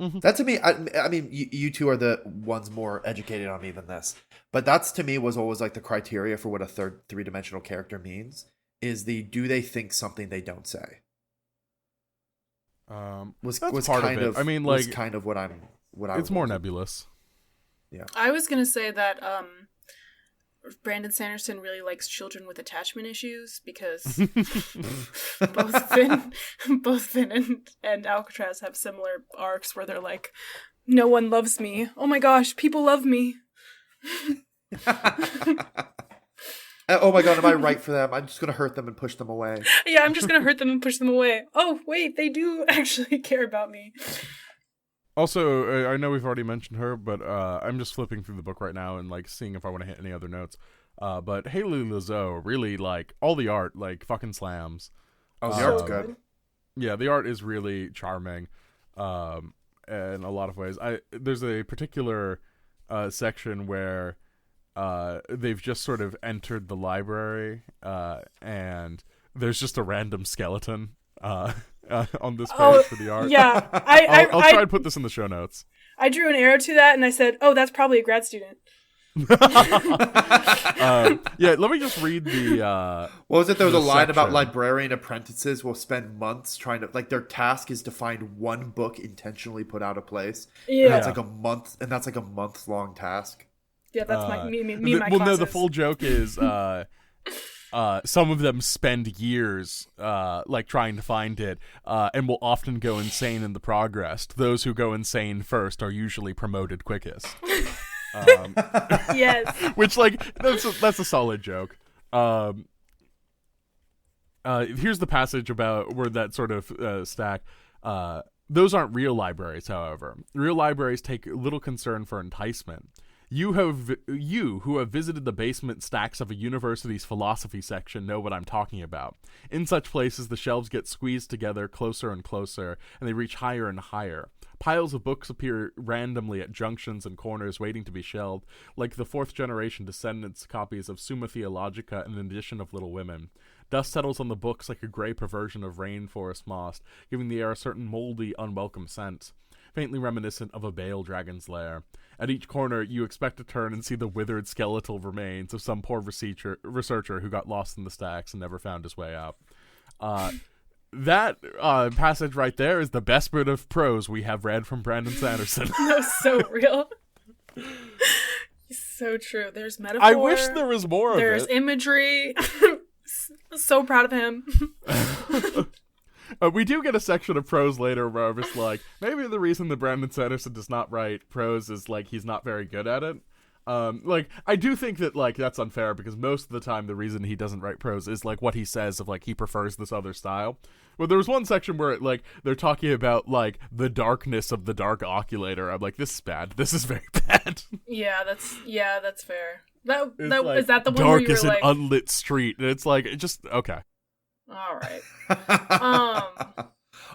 Mm-hmm. That to me, I mean, you two are the ones more educated on me than this, but that's to me was always like the criteria for what a 3-dimensional character means. Is do they think something they don't say? Was part kind of it. I mean, like, was kind of what I. It's more nebulous. Yeah, I was gonna say that Brandon Sanderson really likes children with attachment issues, because both Finn and Alcatraz have similar arcs where they're like, no one loves me. Oh my gosh, people love me. Oh my god, am I right for them? I'm just going to hurt them and push them away. Yeah, I'm just going to hurt them and push them away. Oh, wait, they do actually care about me. Also, I know we've already mentioned her, but I'm just flipping through the book right now and like seeing if I want to hit any other notes. But Haley Lazoe, really, like, all the art, like, fucking slams. Oh, the art's good. Yeah, the art is really charming in a lot of ways. There's a particular section where they've just sort of entered the library, and there's just a random skeleton on this page for the art. Yeah, I'll try and put this in the show notes. I drew an arrow to that, and I said, "Oh, that's probably a grad student." Yeah, let me just read the. What was it? There was a line about librarian apprentices will spend months trying to, like, their task is to find one book intentionally put out of place. Yeah, and that's like a month, and that's like a month-long task. Yeah, that's my well, classes. No, the full joke is some of them spend years like trying to find it, and will often go insane in the progress. Those who go insane first are usually promoted quickest. Yes. Which, like, that's a solid joke. Here's the passage about where that sort of stack. Those aren't real libraries, however. Real libraries take little concern for enticement. You who have visited the basement stacks of a university's philosophy section know what I'm talking about. In such places, the shelves get squeezed together closer and closer, and they reach higher and higher. Piles of books appear randomly at junctions and corners waiting to be shelved, like the 4th-generation descendants' copies of Summa Theologica and an edition of Little Women. Dust settles on the books like a gray perversion of rainforest moss, giving the air a certain moldy, unwelcome scent, faintly reminiscent of a Bale dragon's lair. At each corner, you expect to turn and see the withered skeletal remains of some poor researcher who got lost in the stacks and never found his way out. That passage right there is the best bit of prose we have read from Brandon Sanderson. That's so real. So true. There's metaphor. I wish there was more of it. There's imagery. So proud of him. We do get a section of prose later where it's like, maybe the reason that Brandon Sanderson does not write prose is, like, he's not very good at it. Like, I do think that, like, that's unfair, because most of the time the reason he doesn't write prose is, like, what he says of, like, he prefers this other style. But there was one section where, like, they're talking about, like, the darkness of the dark oculator. I'm like, this is bad. This is very bad. Yeah, that's fair. That Like, is that the one dark where you is were an like, unlit street. And it's like, just, okay. all right.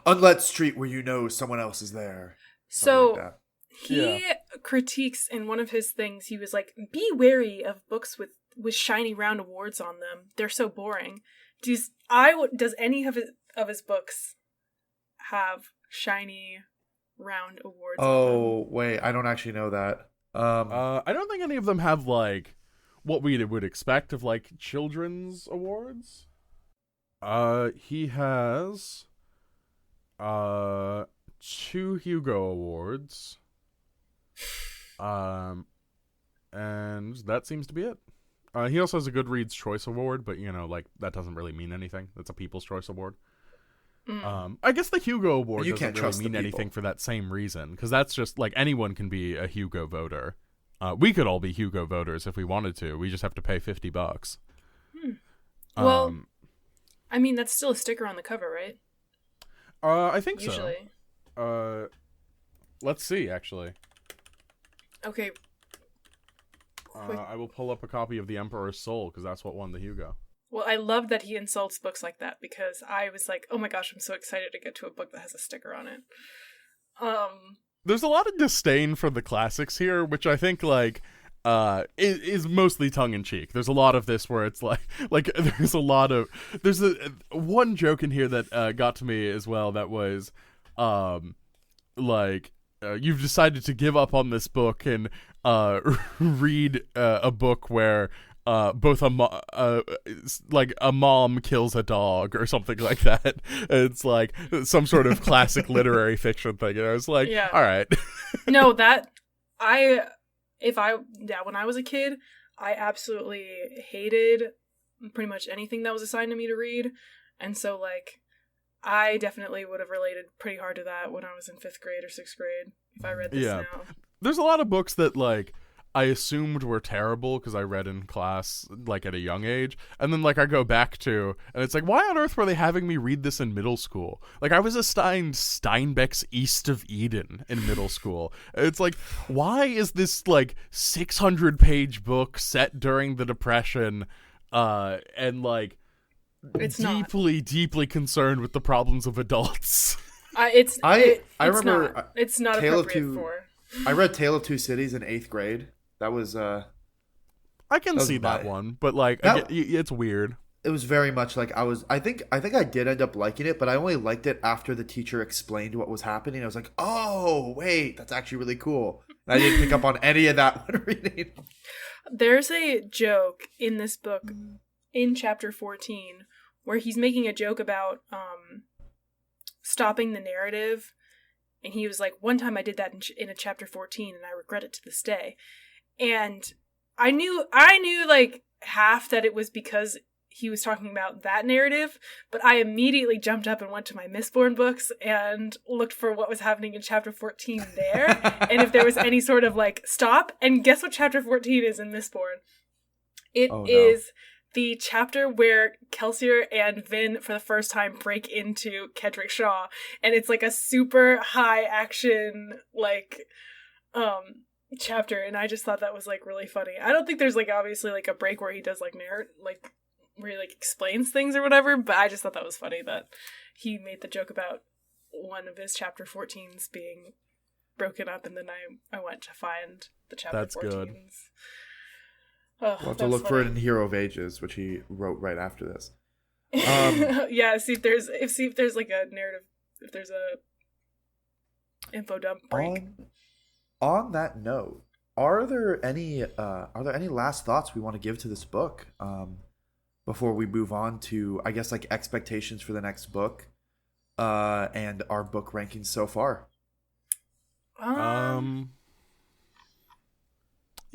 Unlit street where you know someone else is there. Something So like that. he critiques in one of his things. He was like, "Be wary of books with shiny round awards on them. They're so boring." Does any of his books have shiny round awards on them? Oh, wait, I don't actually know that. I don't think any of them have, like, what we would expect of, like, children's awards. He has 2 Hugo Awards. And that seems to be it. He also has a Goodreads Choice Award, but, you know, like, that doesn't really mean anything. That's a People's Choice Award. I guess the Hugo Award You doesn't can't really trust the mean people. anything for that same reason, because that's just, like, anyone can be a Hugo voter. We could all be Hugo voters if we wanted to. We just have to pay $50. Well, I mean, that's still a sticker on the cover, right? I think Usually. so. Let's see, actually. Okay. Quick. I will pull up a copy of The Emperor's Soul, because that's what won the Hugo. Well, I love that he insults books like that, because I was like, oh my gosh, I'm so excited to get to a book that has a sticker on it. There's a lot of disdain for the classics here, which I think, like, is mostly tongue-in-cheek. There's a lot of this where it's like there's one joke in here that got to me as well, that was you've decided to give up on this book and read a book where both a mom kills a dog or something like that. It's like some sort of classic literary fiction thing, and I was like, all right. No, when I was a kid, I absolutely hated pretty much anything that was assigned to me to read, and so, like, I definitely would have related pretty hard to that when I was in 5th grade or 6th grade if I read this now. There's a lot of books that, like, I assumed were terrible because I read in class, like, at a young age, and then, like, I go back to, and it's like, why on earth were they having me read this in middle school? Like, I was assigned Steinbeck's East of Eden in middle school. It's like, why is this, like, 600-page book set during the Depression, and, like, it's deeply concerned with the problems of adults? I remember it's not Tale of appropriate Two- for. I read Tale of Two Cities in 8th grade. That was I can see that one, but, like, it's weird. It was very much like I think I did end up liking it, but I only liked it after the teacher explained what was happening. I was like, oh wait, that's actually really cool. And I didn't pick up on any of that when reading. There's a joke in this book in chapter 14 where he's making a joke about stopping the narrative, and he was like, one time I did that in a chapter 14 and I regret it to this day. And I knew like half that it was because he was talking about that narrative, but I immediately jumped up and went to my Mistborn books and looked for what was happening in chapter 14 there, and if there was any sort of, like, stop. And guess what chapter 14 is in Mistborn? It is the chapter where Kelsier and Vin for the first time break into Kedrick Shaw, and it's like a super high action, like, chapter, and I just thought that was, like, really funny. I don't think there's, like, obviously, like, a break where he does, like, where he, like, explains things or whatever, but I just thought that was funny that he made the joke about one of his chapter 14s being broken up, and then I went to find the chapter 14s. That's good. We'll have to look for it in Hero of Ages, which he wrote right after this. Yeah, see if there's like a narrative, if there's a info dump break. On that note, are there any last thoughts we want to give to this book before we move on to, I guess, like, expectations for the next book and our book rankings so far?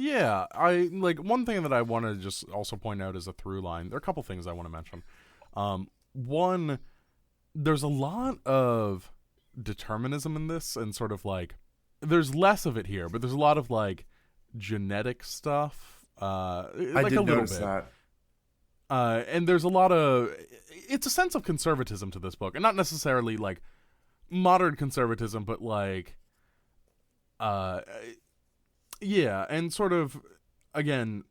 Yeah, I like, one thing that I want to just also point out as a through line. There are a couple things I want to mention. One, there's a lot of determinism in this, and sort of like there's less of it here, but there's a lot of like genetic stuff. I like did a little notice bit. that. And there's a lot of it's a sense of conservatism to this book, and not necessarily like modern conservatism, but like yeah, and sort of again,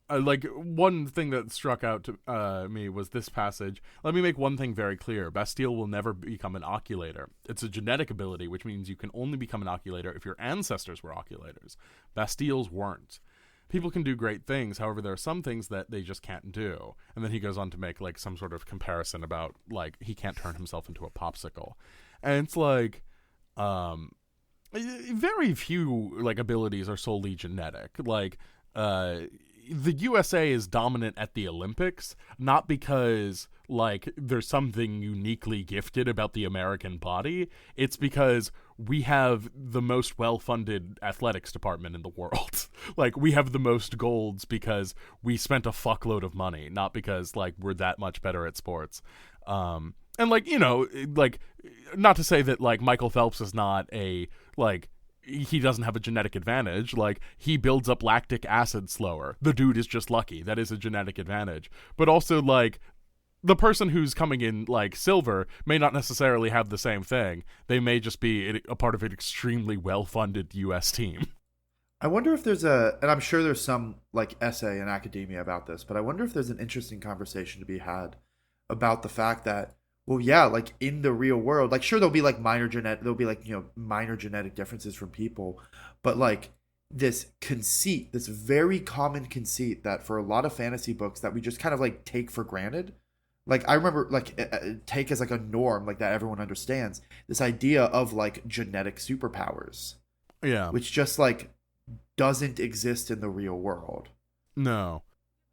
like one thing that struck out to me was this passage. Let me make one thing very clear: Bastille will never become an oculator. It's a genetic ability, which means you can only become an oculator if your ancestors were oculators. Bastille's weren't. People can do great things, however, there are some things that they just can't do. And then he goes on to make like some sort of comparison about like he can't turn himself into a popsicle, and it's like, very few like abilities are solely genetic. Like, the USA is dominant at the Olympics, not because like there's something uniquely gifted about the American body. It's because we have the most well-funded athletics department in the world. Like, we have the most golds because we spent a fuckload of money, not because like we're that much better at sports. And like, you know, like, not to say that like Michael Phelps is not a like he doesn't have a genetic advantage. Like, he builds up lactic acid slower. The dude is just lucky. That is a genetic advantage. But also, like, the person who's coming in, like, silver may not necessarily have the same thing. They may just be a part of an extremely well-funded U.S. team. I wonder if there's and I'm sure there's some like essay in academia about this, but I wonder if there's an interesting conversation to be had about the fact that, well, yeah, like in the real world, like sure there'll be like minor genetic differences from people, but like this conceit, this very common conceit that for a lot of fantasy books that we just kind of like take for granted. Like I remember like take as like a norm, like that everyone understands, this idea of like genetic superpowers. Yeah. Which just like doesn't exist in the real world. No.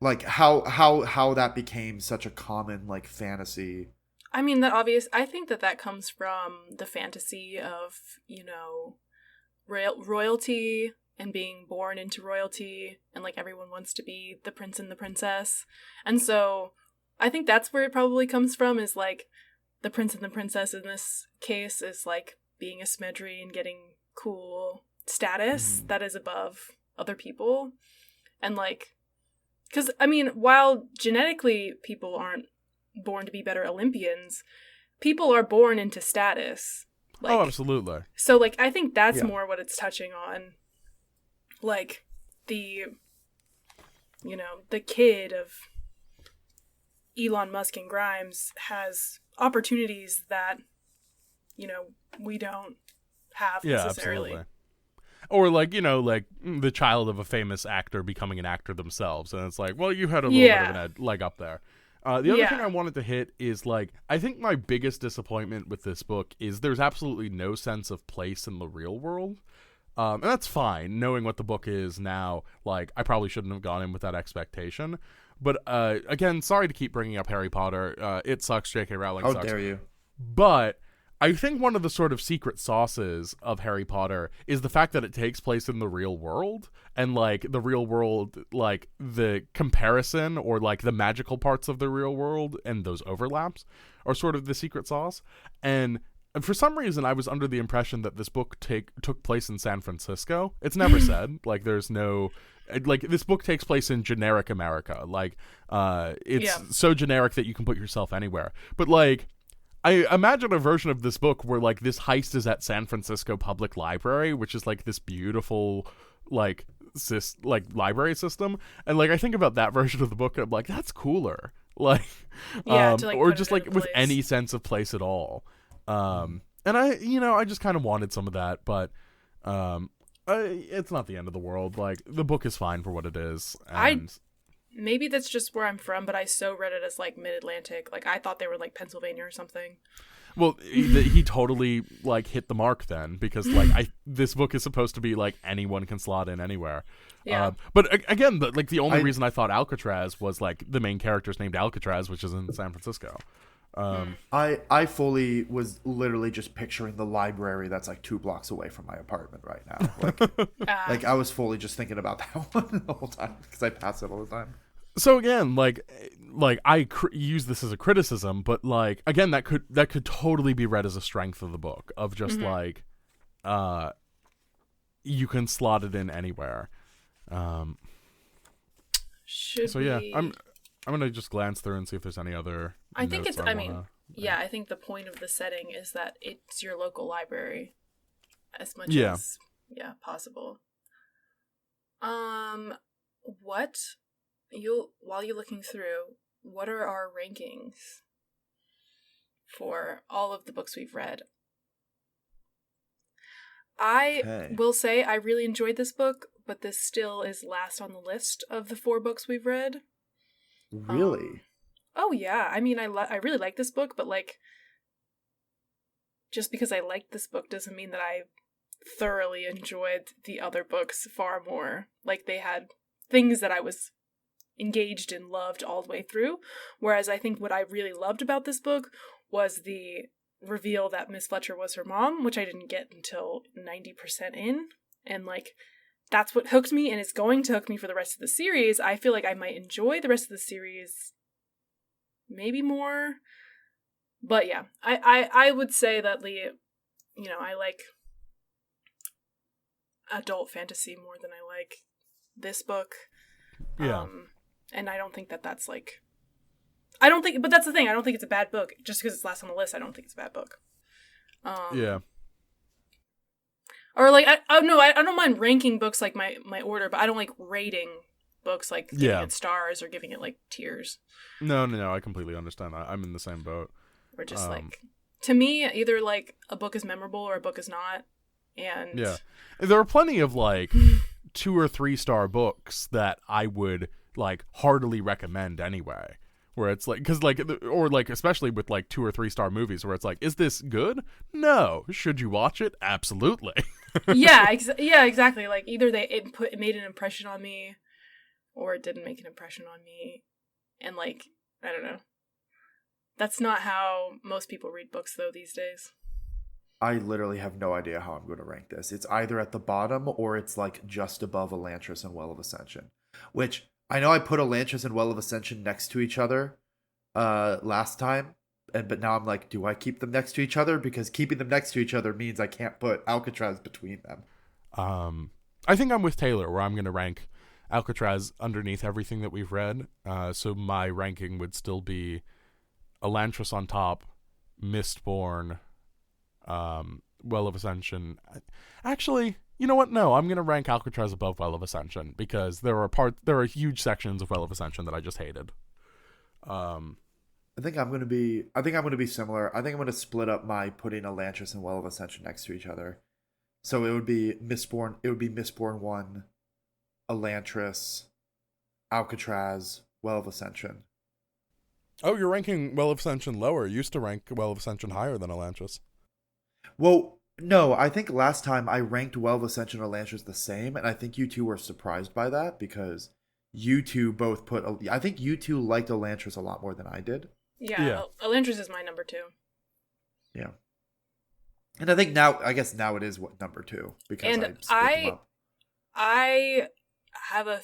Like how that became such a common like fantasy. I mean, I think that comes from the fantasy of, you know, royalty and being born into royalty, and like everyone wants to be the prince and the princess. And so I think that's where it probably comes from, is like the prince and the princess in this case is like being a Smedry and getting cool status that is above other people. And like, because I mean, while genetically people aren't born to be better Olympians, people are born into status. Like, oh, absolutely. So like I think that's more what it's touching on. Like the, you know, the kid of Elon Musk and Grimes has opportunities that, you know, we don't have necessarily. Absolutely. Or like, you know, like the child of a famous actor becoming an actor themselves, and it's like, well, you had a little bit of a leg up there. The other thing I wanted to hit is, like, I think my biggest disappointment with this book is there's absolutely no sense of place in the real world. And that's fine, knowing what the book is now. Like, I probably shouldn't have gone in with that expectation. But, again, sorry to keep bringing up Harry Potter. It sucks, J.K. Rowling sucks. How dare you. But I think one of the sort of secret sauces of Harry Potter is the fact that it takes place in the real world, and like the real world, like the comparison or like the magical parts of the real world and those overlaps are sort of the secret sauce. And for some reason, I was under the impression that this book took place in San Francisco. It's never said. Like, there's no... Like, this book takes place in generic America. Like, it's so generic that you can put yourself anywhere. But, like, I imagine a version of this book where, like, this heist is at San Francisco Public Library, which is, like, this beautiful, like, library system. And, like, I think about that version of the book, and I'm like, that's cooler. Like, or just, like, with any sense of place at all. And I just kind of wanted some of that, but it's not the end of the world. Like, the book is fine for what it is. And maybe that's just where I'm from, but I so read it as like mid-Atlantic. Like, I thought they were like Pennsylvania or something. Well, he totally like hit the mark then, because like this book is supposed to be like anyone can slot in anywhere. Yeah. But again, the only reason I thought Alcatraz was like the main character's named Alcatraz, which is in San Francisco. I fully was literally just picturing the library that's like 2 blocks away from my apartment right now. Like, like I was fully just thinking about that one the whole time because I pass it all the time. So again, like I use this as a criticism, but like again, that could totally be read as a strength of the book of just like, you can slot it in anywhere. Should so yeah, I'm gonna just glance through and see if there's any other. I think it's. I mean, yeah, I think the point of the setting is that it's your local library, as much as possible. What while you're looking through, what are our rankings for all of the books we've read? I will say I really enjoyed this book, but this still is last on the list of the 4 books we've read. Really? Oh yeah, I mean, I really like this book, but like, just because I liked this book doesn't mean that I thoroughly enjoyed the other books far more. Like, they had things that I was engaged and loved all the way through, whereas I think what I really loved about this book was the reveal that Miss Fletcher was her mom, which I didn't get until 90% in, and like, that's what hooked me, and it's going to hook me for the rest of the series. I feel like I might enjoy the rest of the series maybe more, but yeah, I would say that I like adult fantasy more than I like this book. And I don't think that's like, but that's the thing, I don't think it's a bad book. Just because it's last on the list, I don't think it's a bad book. Or like, I don't mind ranking books like my order, but I don't like rating books, like giving it stars or giving it like tiers. No, I completely understand. I'm in the same boat. Or just like, to me, either like a book is memorable or a book is not. And yeah, there are plenty of like 2 or 3 star books that I would like heartily recommend anyway. Where it's like, because like, or like, especially with like 2 or 3 star movies, where it's like, is this good? No. Should you watch it? Absolutely. yeah, exactly. Like, either it made an impression on me, or it didn't make an impression on me, and like, I don't know. That's not how most people read books, though, these days. I literally have no idea how I'm going to rank this. It's either at the bottom or it's like just above Elantris and Well of Ascension, which I know I put Elantris and Well of Ascension next to each other last time, but now I'm like, do I keep them next to each other? Because keeping them next to each other means I can't put Alcatraz between them. I think I'm with Taylor, where I'm going to rank Alcatraz underneath everything that we've read. So my ranking would still be Elantris on top, Mistborn, Well of Ascension. Actually, you know what? No, I'm going to rank Alcatraz above Well of Ascension, because there are huge sections of Well of Ascension that I just hated. I think I'm going to be similar. I think I'm going to split up my putting Elantris and Well of Ascension next to each other. So it would be Mistborn 1, Elantris, Alcatraz, Well of Ascension. Oh, you're ranking Well of Ascension lower. You used to rank Well of Ascension higher than Elantris. Well, no, I think last time I ranked Well of Ascension and Elantris the same, and I think you two were surprised by that, because you two both I think you two liked Elantris a lot more than I did. Yeah. Elantris is my number 2. Yeah. And I think now it is number 2, because and I split them up.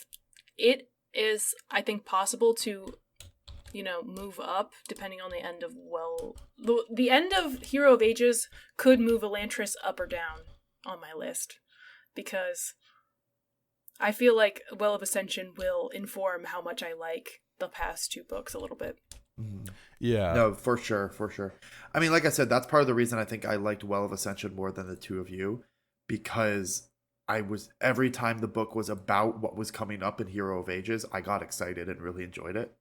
It is, I think, possible to, move up depending on the end of the end of Hero of Ages could move Elantris up or down on my list, because I feel like Well of Ascension will inform how much I like the past 2 books a little bit. Yeah. No, for sure. I mean, like I said, that's part of the reason I think I liked Well of Ascension more than the 2 of you, because every time the book was about what was coming up in Hero of Ages, I got excited and really enjoyed it.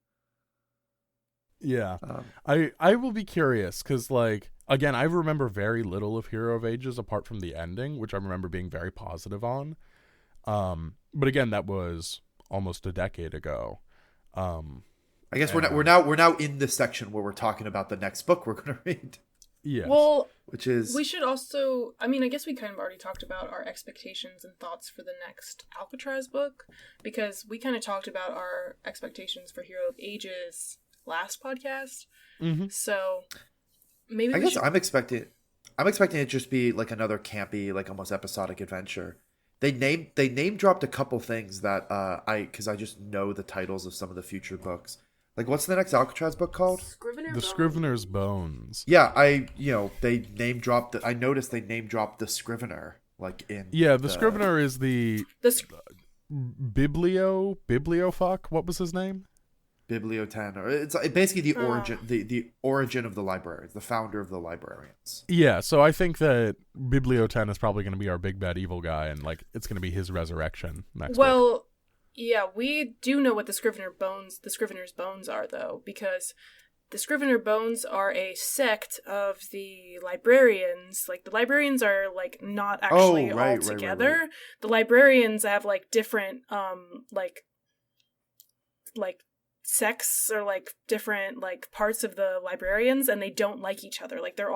Yeah. I will be curious, because like, again, I remember very little of Hero of Ages apart from the ending, which I remember being very positive on. But again, that was almost a decade ago. I guess we're now in the section where we're talking about the next book we're going to read. Yes. Well, which is, we should also, I mean, I guess we kind of already talked about our expectations and thoughts for the next Alcatraz book, because we kind of talked about our expectations for Hero of Ages last podcast. Mm-hmm. So maybe I'm expecting it just be like another campy, like almost episodic adventure. they name dropped a couple things that because I just know the titles of some of the future books. Like, what's the next Alcatraz book called? The Scrivener's Bones. Yeah, they name dropped. I noticed they name dropped the Scrivener, like in. Yeah, the Scrivener is the Bibliofuck. What was his name? Bibliotan, or it's basically the origin of the librarians, the founder of the librarians. Yeah, so I think that Bibliotan is probably going to be our big bad evil guy, and like it's going to be his resurrection next. Well, yeah, we do know what the Scrivener's Bones are, though, because the Scrivener Bones are a sect of the librarians. Like, the librarians are like not actually all together. Right. The librarians have like different like sects or like different like parts of the librarians, and they don't like each other. Like, they're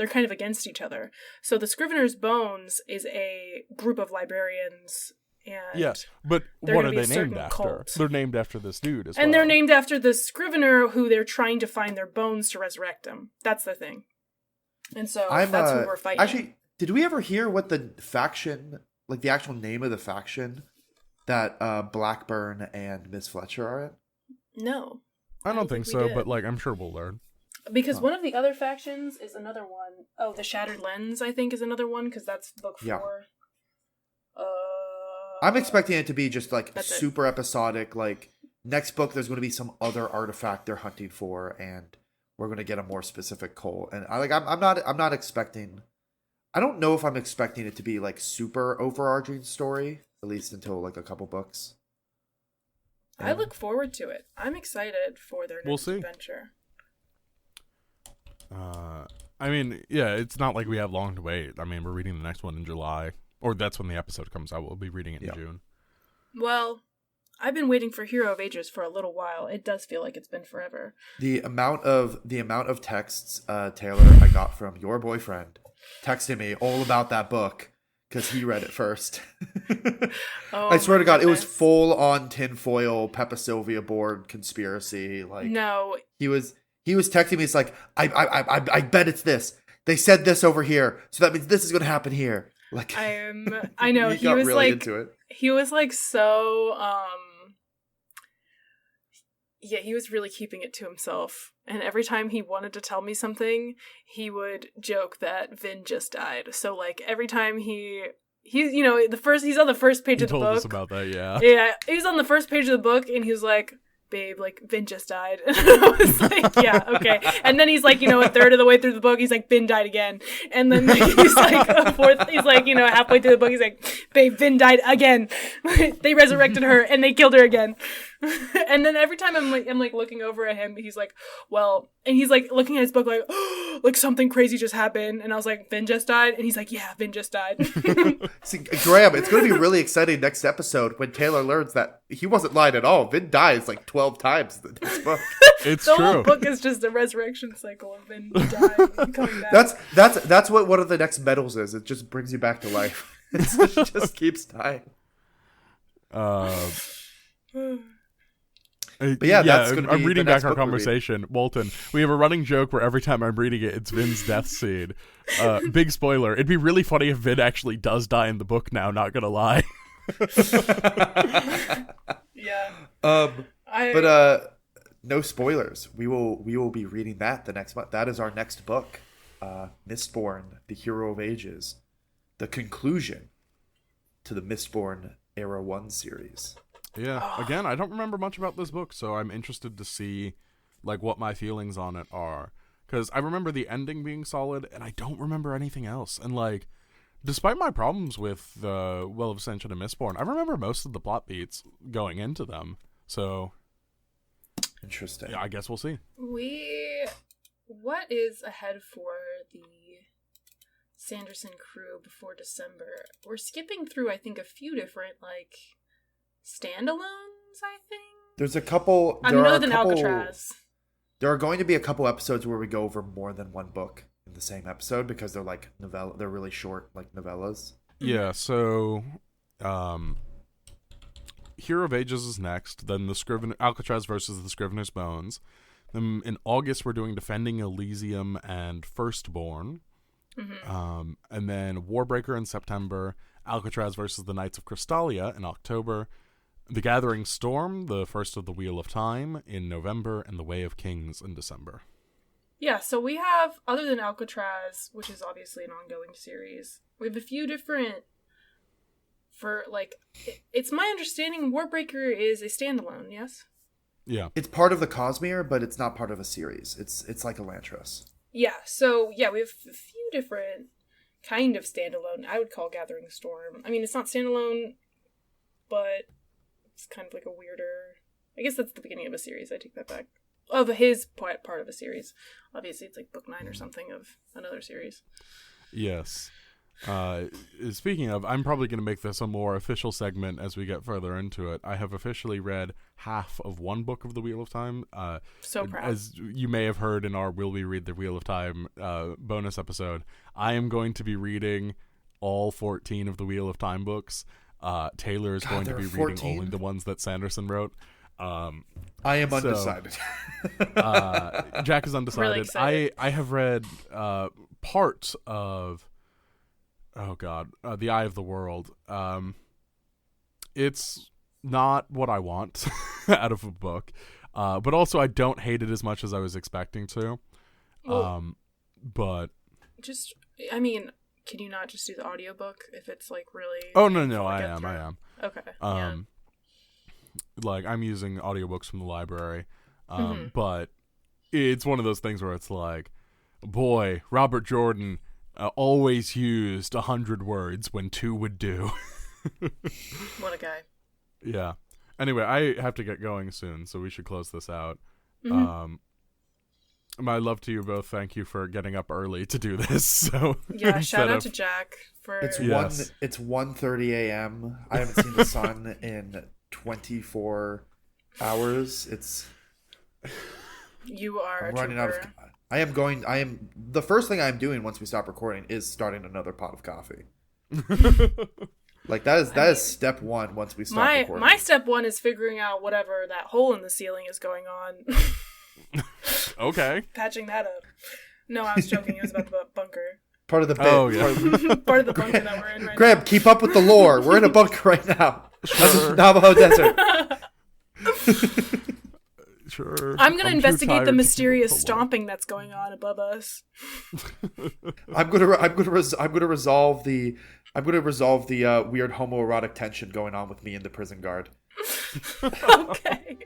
kind of against each other. So the Scrivener's Bones is a group of librarians, and yes, but what are they named after? Cult. They're named after this dude as well. And they're named after the Scrivener who they're trying to find their bones to resurrect him. That's the thing. And so that's who we're fighting. Actually, did we ever hear what the faction, like the actual name of the faction that Blackburn and Miss Fletcher are in? No. I don't think so, but like I'm sure we'll learn. Because one of the other factions is another one. Oh, the Shattered Lens, I think, is another one, because that's book 4. Yeah. I'm expecting it to be just like super episodic. Like, next book, there's going to be some other artifact they're hunting for, and we're going to get a more specific cult. And I'm not expecting. I don't know if I'm expecting it to be like super overarching story, at least until like a couple books. I look forward to it. I'm excited for their next adventure. I mean, yeah, it's not like we have long to wait. I mean, we're reading the next one in July. Or that's when the episode comes out. We'll be reading it in June. Well, I've been waiting for Hero of Ages for a little while. It does feel like it's been forever. The amount of texts, Taylor, I got from your boyfriend texting me all about that book because he read it first. I swear to God, it was full on tinfoil Peppa Sylvia board conspiracy. Like, no, he was texting me. It's like I bet it's this. They said this over here, so that means this is going to happen here. Like, I know he was really like into it. He was like so yeah, he was really keeping it to himself. And every time he wanted to tell me something, he would joke that Vin just died. So like every time he's you know, he's on the first page of the book. He told us about that, yeah. Yeah, he's on the first page of the book and he was like, babe, like, Vin just died. And I was like, yeah, okay. And then he's like, you know, a third of the way through the book, he's like, Vin died again. And then he's like, he's like, you know, halfway through the book, he's like, babe, Vin died again. They resurrected her and they killed her again. And then every time I'm like looking over at him, he's like, well, and he's like looking at his book like, oh, like something crazy just happened. And I was like, Vin just died? And he's like, yeah, Vin just died. See, Graham, it's going to be really exciting next episode when Taylor learns that he wasn't lying at all. Vin dies like 12 times in this book. It's the true. The whole book is just a resurrection cycle of Vin dying and coming back. That's what one of the next medals is. It just brings you back to life. It just keeps dying. But yeah, that's gonna be I'm reading back our conversation. Walton, we have a running joke where every time I'm reading it, it's Vin's death scene. Big spoiler. It'd be really funny if Vin actually does die in the book now, not gonna lie. Yeah. But no spoilers. We will be reading that the next month. That is our next book. Mistborn, The Hero of Ages. The conclusion to the Mistborn Era 1 series. Yeah, again, I don't remember much about this book, so I'm interested to see like what my feelings on it are. Because I remember the ending being solid, and I don't remember anything else. And like, despite my problems with Well of Ascension and Mistborn, I remember most of the plot beats going into them. So, interesting. Yeah, I guess we'll see. What is ahead for the Sanderson crew before December? We're skipping through, I think, a few different like standalones, I think. There's a couple. Other than Alcatraz. There are going to be a couple episodes where we go over more than one book in the same episode because they're like novella. They're really short, like novellas. Yeah. So, Hero of Ages is next. Then Alcatraz versus the Scrivener's Bones. Then in August we're doing Defending Elysium and Firstborn. Mm-hmm. And then Warbreaker in September. Alcatraz versus the Knights of Crystalia in October, The Gathering Storm, the first of the Wheel of Time in November, and The Way of Kings in December. Yeah, so we have, other than Alcatraz, which is obviously an ongoing series, we have a few different, it's my understanding Warbreaker is a standalone, yes? Yeah. It's part of the Cosmere, but it's not part of a series. It's like Elantris. Yeah, so, yeah, we have a few different kind of standalone. I would call Gathering Storm. I mean, it's not standalone, but it's kind of like a weirder... I guess that's the beginning of a series. I take that back. Of his part of a series. Obviously, it's like book 9 or something of another series. Yes. Speaking of, I'm probably going to make this a more official segment as we get further into it. I have officially read half of one book of The Wheel of Time. So proud. As you may have heard in our Will We Read The Wheel of Time bonus episode, I am going to be reading all 14 of the Wheel of Time books. Taylor is going to be reading only the ones that Sanderson wrote. I am undecided. Jack is undecided. Really I have read parts of The Eye of the World. It's not what I want out of a book, but also I don't hate it as much as I was expecting to. Well, but just, I mean, can you not just do the audiobook if it's like really... Oh, no, I am. Okay. Like, I'm using audiobooks from the library, but it's one of those things where it's like, boy, Robert Jordan always used 100 words when 2 would do. What a guy. Yeah. Anyway, I have to get going soon, so we should close this out. My love to you both. Thank you for getting up early to do this. So yeah, shout out to Jack for... It's 1:30 a.m. I haven't seen the sun in 24 hours. You are I'm running out of... the first thing I'm doing once we stop recording is starting another pot of coffee. Like that is step 1 once we stop recording. My step 1 is figuring out whatever that hole in the ceiling is going on. Okay. Patching that up. No, I was joking. It was about the bunker. Part of the bit. Oh, yeah. Part of the bunker that we're in right Graham, now. keep up with the lore. We're in a bunker right now. Sure. Navajo Desert. Sure. I'm going to investigate the mysterious stomping that's going on above us. I'm going to resolve the weird homoerotic tension going on with me and the prison guard. Okay.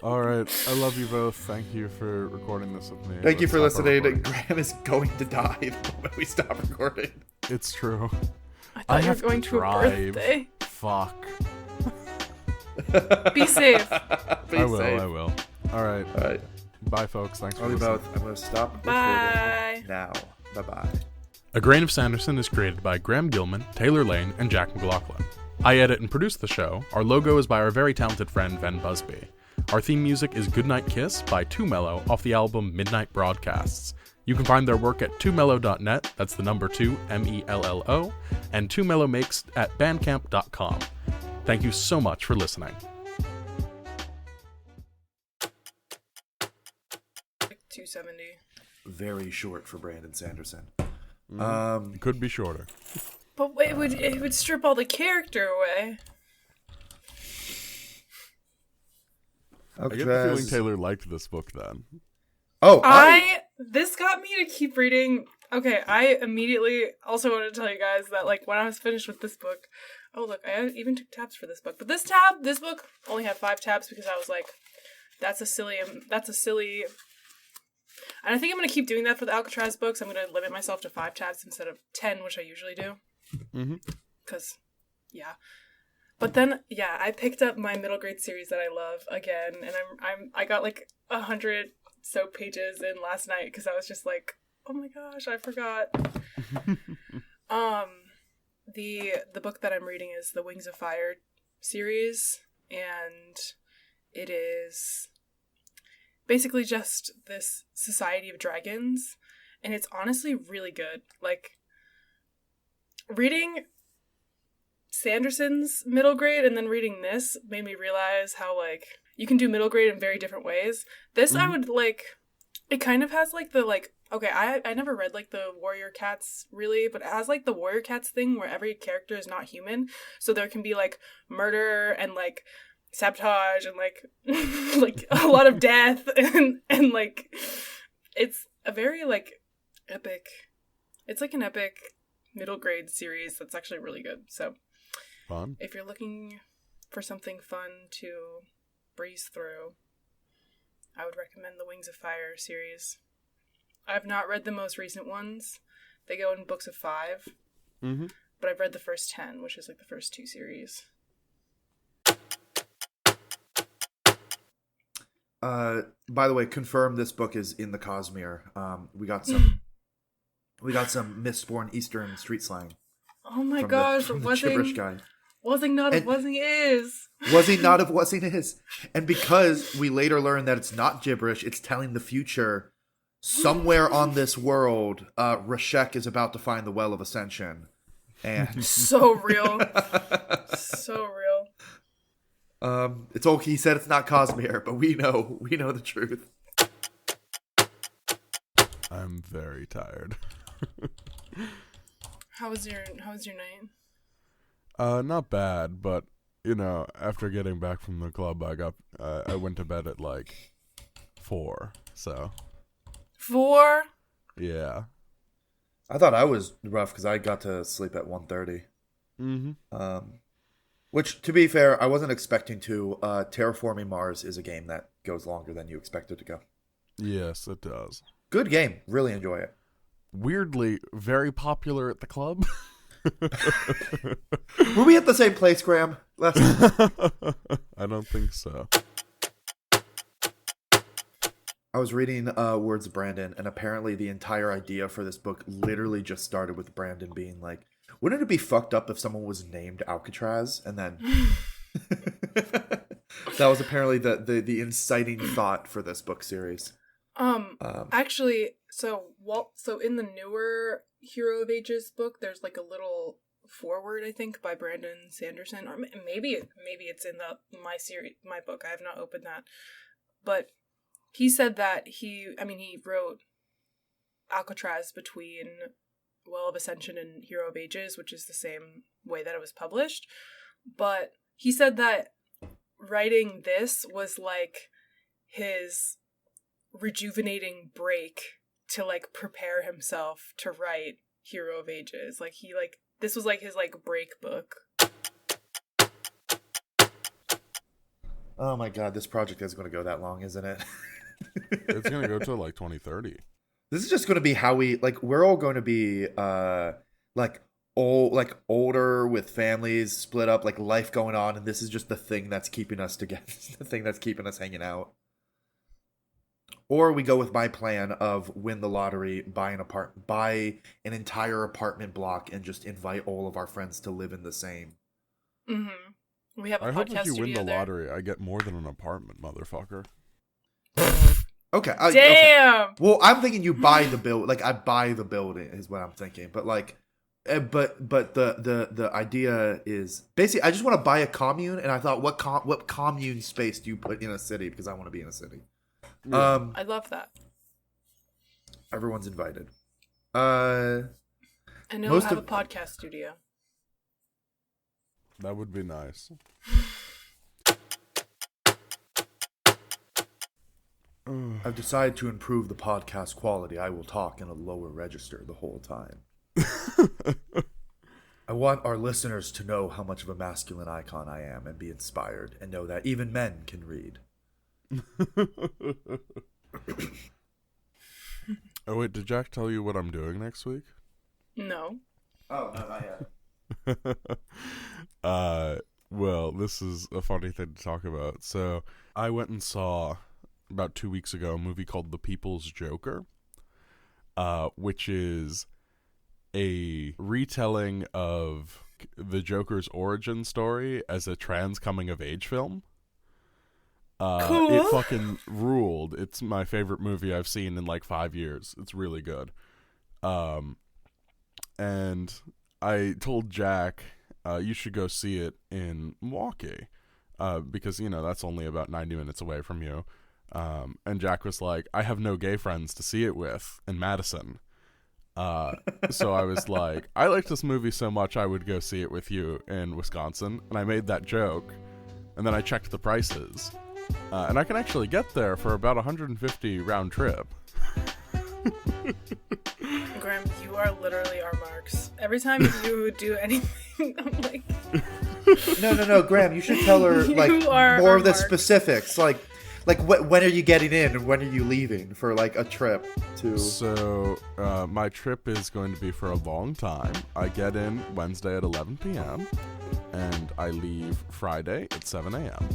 All right. I love you both. Thank you for recording this with me. Thank you for listening. Recording. Graham is going to die the moment we stop recording. It's true. I thought you were going to a birthday. Fuck. Be safe. I will. All right. Bye, folks. Thanks for listening. I'm going to stop Bye. recording now. Bye-bye. A Grain of Sanderson is created by Graham Gilman, Taylor Lane, and Jack McLaughlin. I edit and produce the show. Our logo is by our very talented friend, Ven Busby. Our theme music is Goodnight Kiss by Too Mellow off the album Midnight Broadcasts. You can find their work at twomellow.net, that's the number 2, MELLO, and Too Mellow Makes at bandcamp.com. Thank you so much for listening. 270. Very short for Brandon Sanderson. It could be shorter. But it would strip all the character away. I get the feeling Taylor liked this book then. Oh, this got me to keep reading. Okay, I immediately also want to tell you guys that, like, when I was finished with this book, oh look, I even took tabs for this book. But this book only had 5 tabs because I was like, that's a silly. And I think I'm going to keep doing that for the Alcatraz books. I'm going to limit myself to 5 tabs instead of 10, which I usually do. Because, yeah. But then, yeah, I picked up my middle grade series that I love again, and I got like 100 so pages in last night because I was just like, oh my gosh, I forgot. The book that I'm reading is the Wings of Fire series, and it is basically just this society of dragons, and it's honestly really good. Like, reading Sanderson's middle grade and then reading this made me realize how, like, you can do middle grade in very different ways. This I would like, it kind of has like the like Okay, I never read like the Warrior Cats really, but it has like the Warrior Cats thing where every character is not human, so there can be like murder and like sabotage and like like a lot of death and like it's a very like epic. It's like an epic middle grade series that's actually really good. So Fun. if you're looking for something fun to breeze through, I would recommend the Wings of Fire series. I've not read the most recent ones. They go in books of 5. Mm-hmm. But I've read the first 10, which is like the first 2 series. By the way, confirm this book is in the Cosmere. We got some Mistborn Eastern street slang. Oh my gosh, from the gibberish guy. Wasn't not if wasn't is. Was he not if wasn't is. And because we later learn that it's not gibberish, it's telling the future. Somewhere on this world, Rashek is about to find the Well of Ascension. And so real. So real. It's okay. He said it's not Cosmere, but we know the truth. I'm very tired. How was your night? Not bad, but you know, after getting back from the club, I went to bed at like 4. So 4? yeah. I thought I was rough because I got to sleep at 1:30. Mm-hmm. Which, to be fair, I wasn't expecting to. Terraforming Mars is a game that goes longer than you expect it to go. Yes, it does. Good game. Really enjoy it. Weirdly, very popular at the club. Were we at the same place, Graham? Last time? I don't think so. I was reading Words of Brandon, and apparently the entire idea for this book literally just started with Brandon being like, wouldn't it be fucked up if someone was named Alcatraz? And then that was apparently the inciting thought for this book series. Actually, so in the newer Hero of Ages book, there's like a little foreword, I think, by Brandon Sanderson, or maybe it's in my book. I have not opened that, but he said that he wrote Alcatraz between Well of Ascension and Hero of Ages, which is the same way that it was published. But he said that writing this was like his rejuvenating break to like prepare himself to write Hero of Ages. Like this was like his like break book. Oh my god, this project is going to go that long, isn't it? It's going to go till like 2030. This is just going to be how we're all going to be older with families split up, like life going on, and this is just the thing that's keeping us together, the thing that's keeping us hanging out. Or we go with my plan of win the lottery, buy an entire apartment block, and just invite all of our friends to live in the same. Mm-hmm. We have a I podcast hope if you win the there. lottery, I get more than an apartment, motherfucker. Okay. Damn. Okay. Well, I'm thinking you buy the build. Like I buy the building is what I'm thinking. But like, but the idea is basically I just want to buy a commune, and I thought what commune space do you put in a city because I want to be in a city. Yeah. I love that. Everyone's invited. I know we'll have a podcast studio. That would be nice. I've decided to improve the podcast quality. I will talk in a lower register the whole time. I want our listeners to know how much of a masculine icon I am and be inspired and know that even men can read. Oh wait, did Jack tell you what I'm doing next week? No. Oh, no, not yet. Well, this is a funny thing to talk about. So, I went and saw, about 2 weeks ago, a movie called The People's Joker, which is a retelling of the Joker's origin story as a trans coming-of-age film. Cool. It fucking ruled. It's my favorite movie I've seen in like 5 years. It's really good. And I told Jack, you should go see it in Milwaukee, because, you know, that's only about 90 minutes away from you. And Jack was like, I have no gay friends to see it with in Madison. So I was like, I liked this movie so much I would go see it with you in Wisconsin. And I made that joke. And then I checked the prices. And I can actually get there for about $150 round trip. Graham, you are literally our marks. Every time you do anything, I'm like... No, Graham, you should tell her like more of the marks. specifics. Like when are you getting in and when are you leaving for like a trip to... So my trip is going to be for a long time. I get in Wednesday at 11 p.m. and I leave Friday at 7 a.m.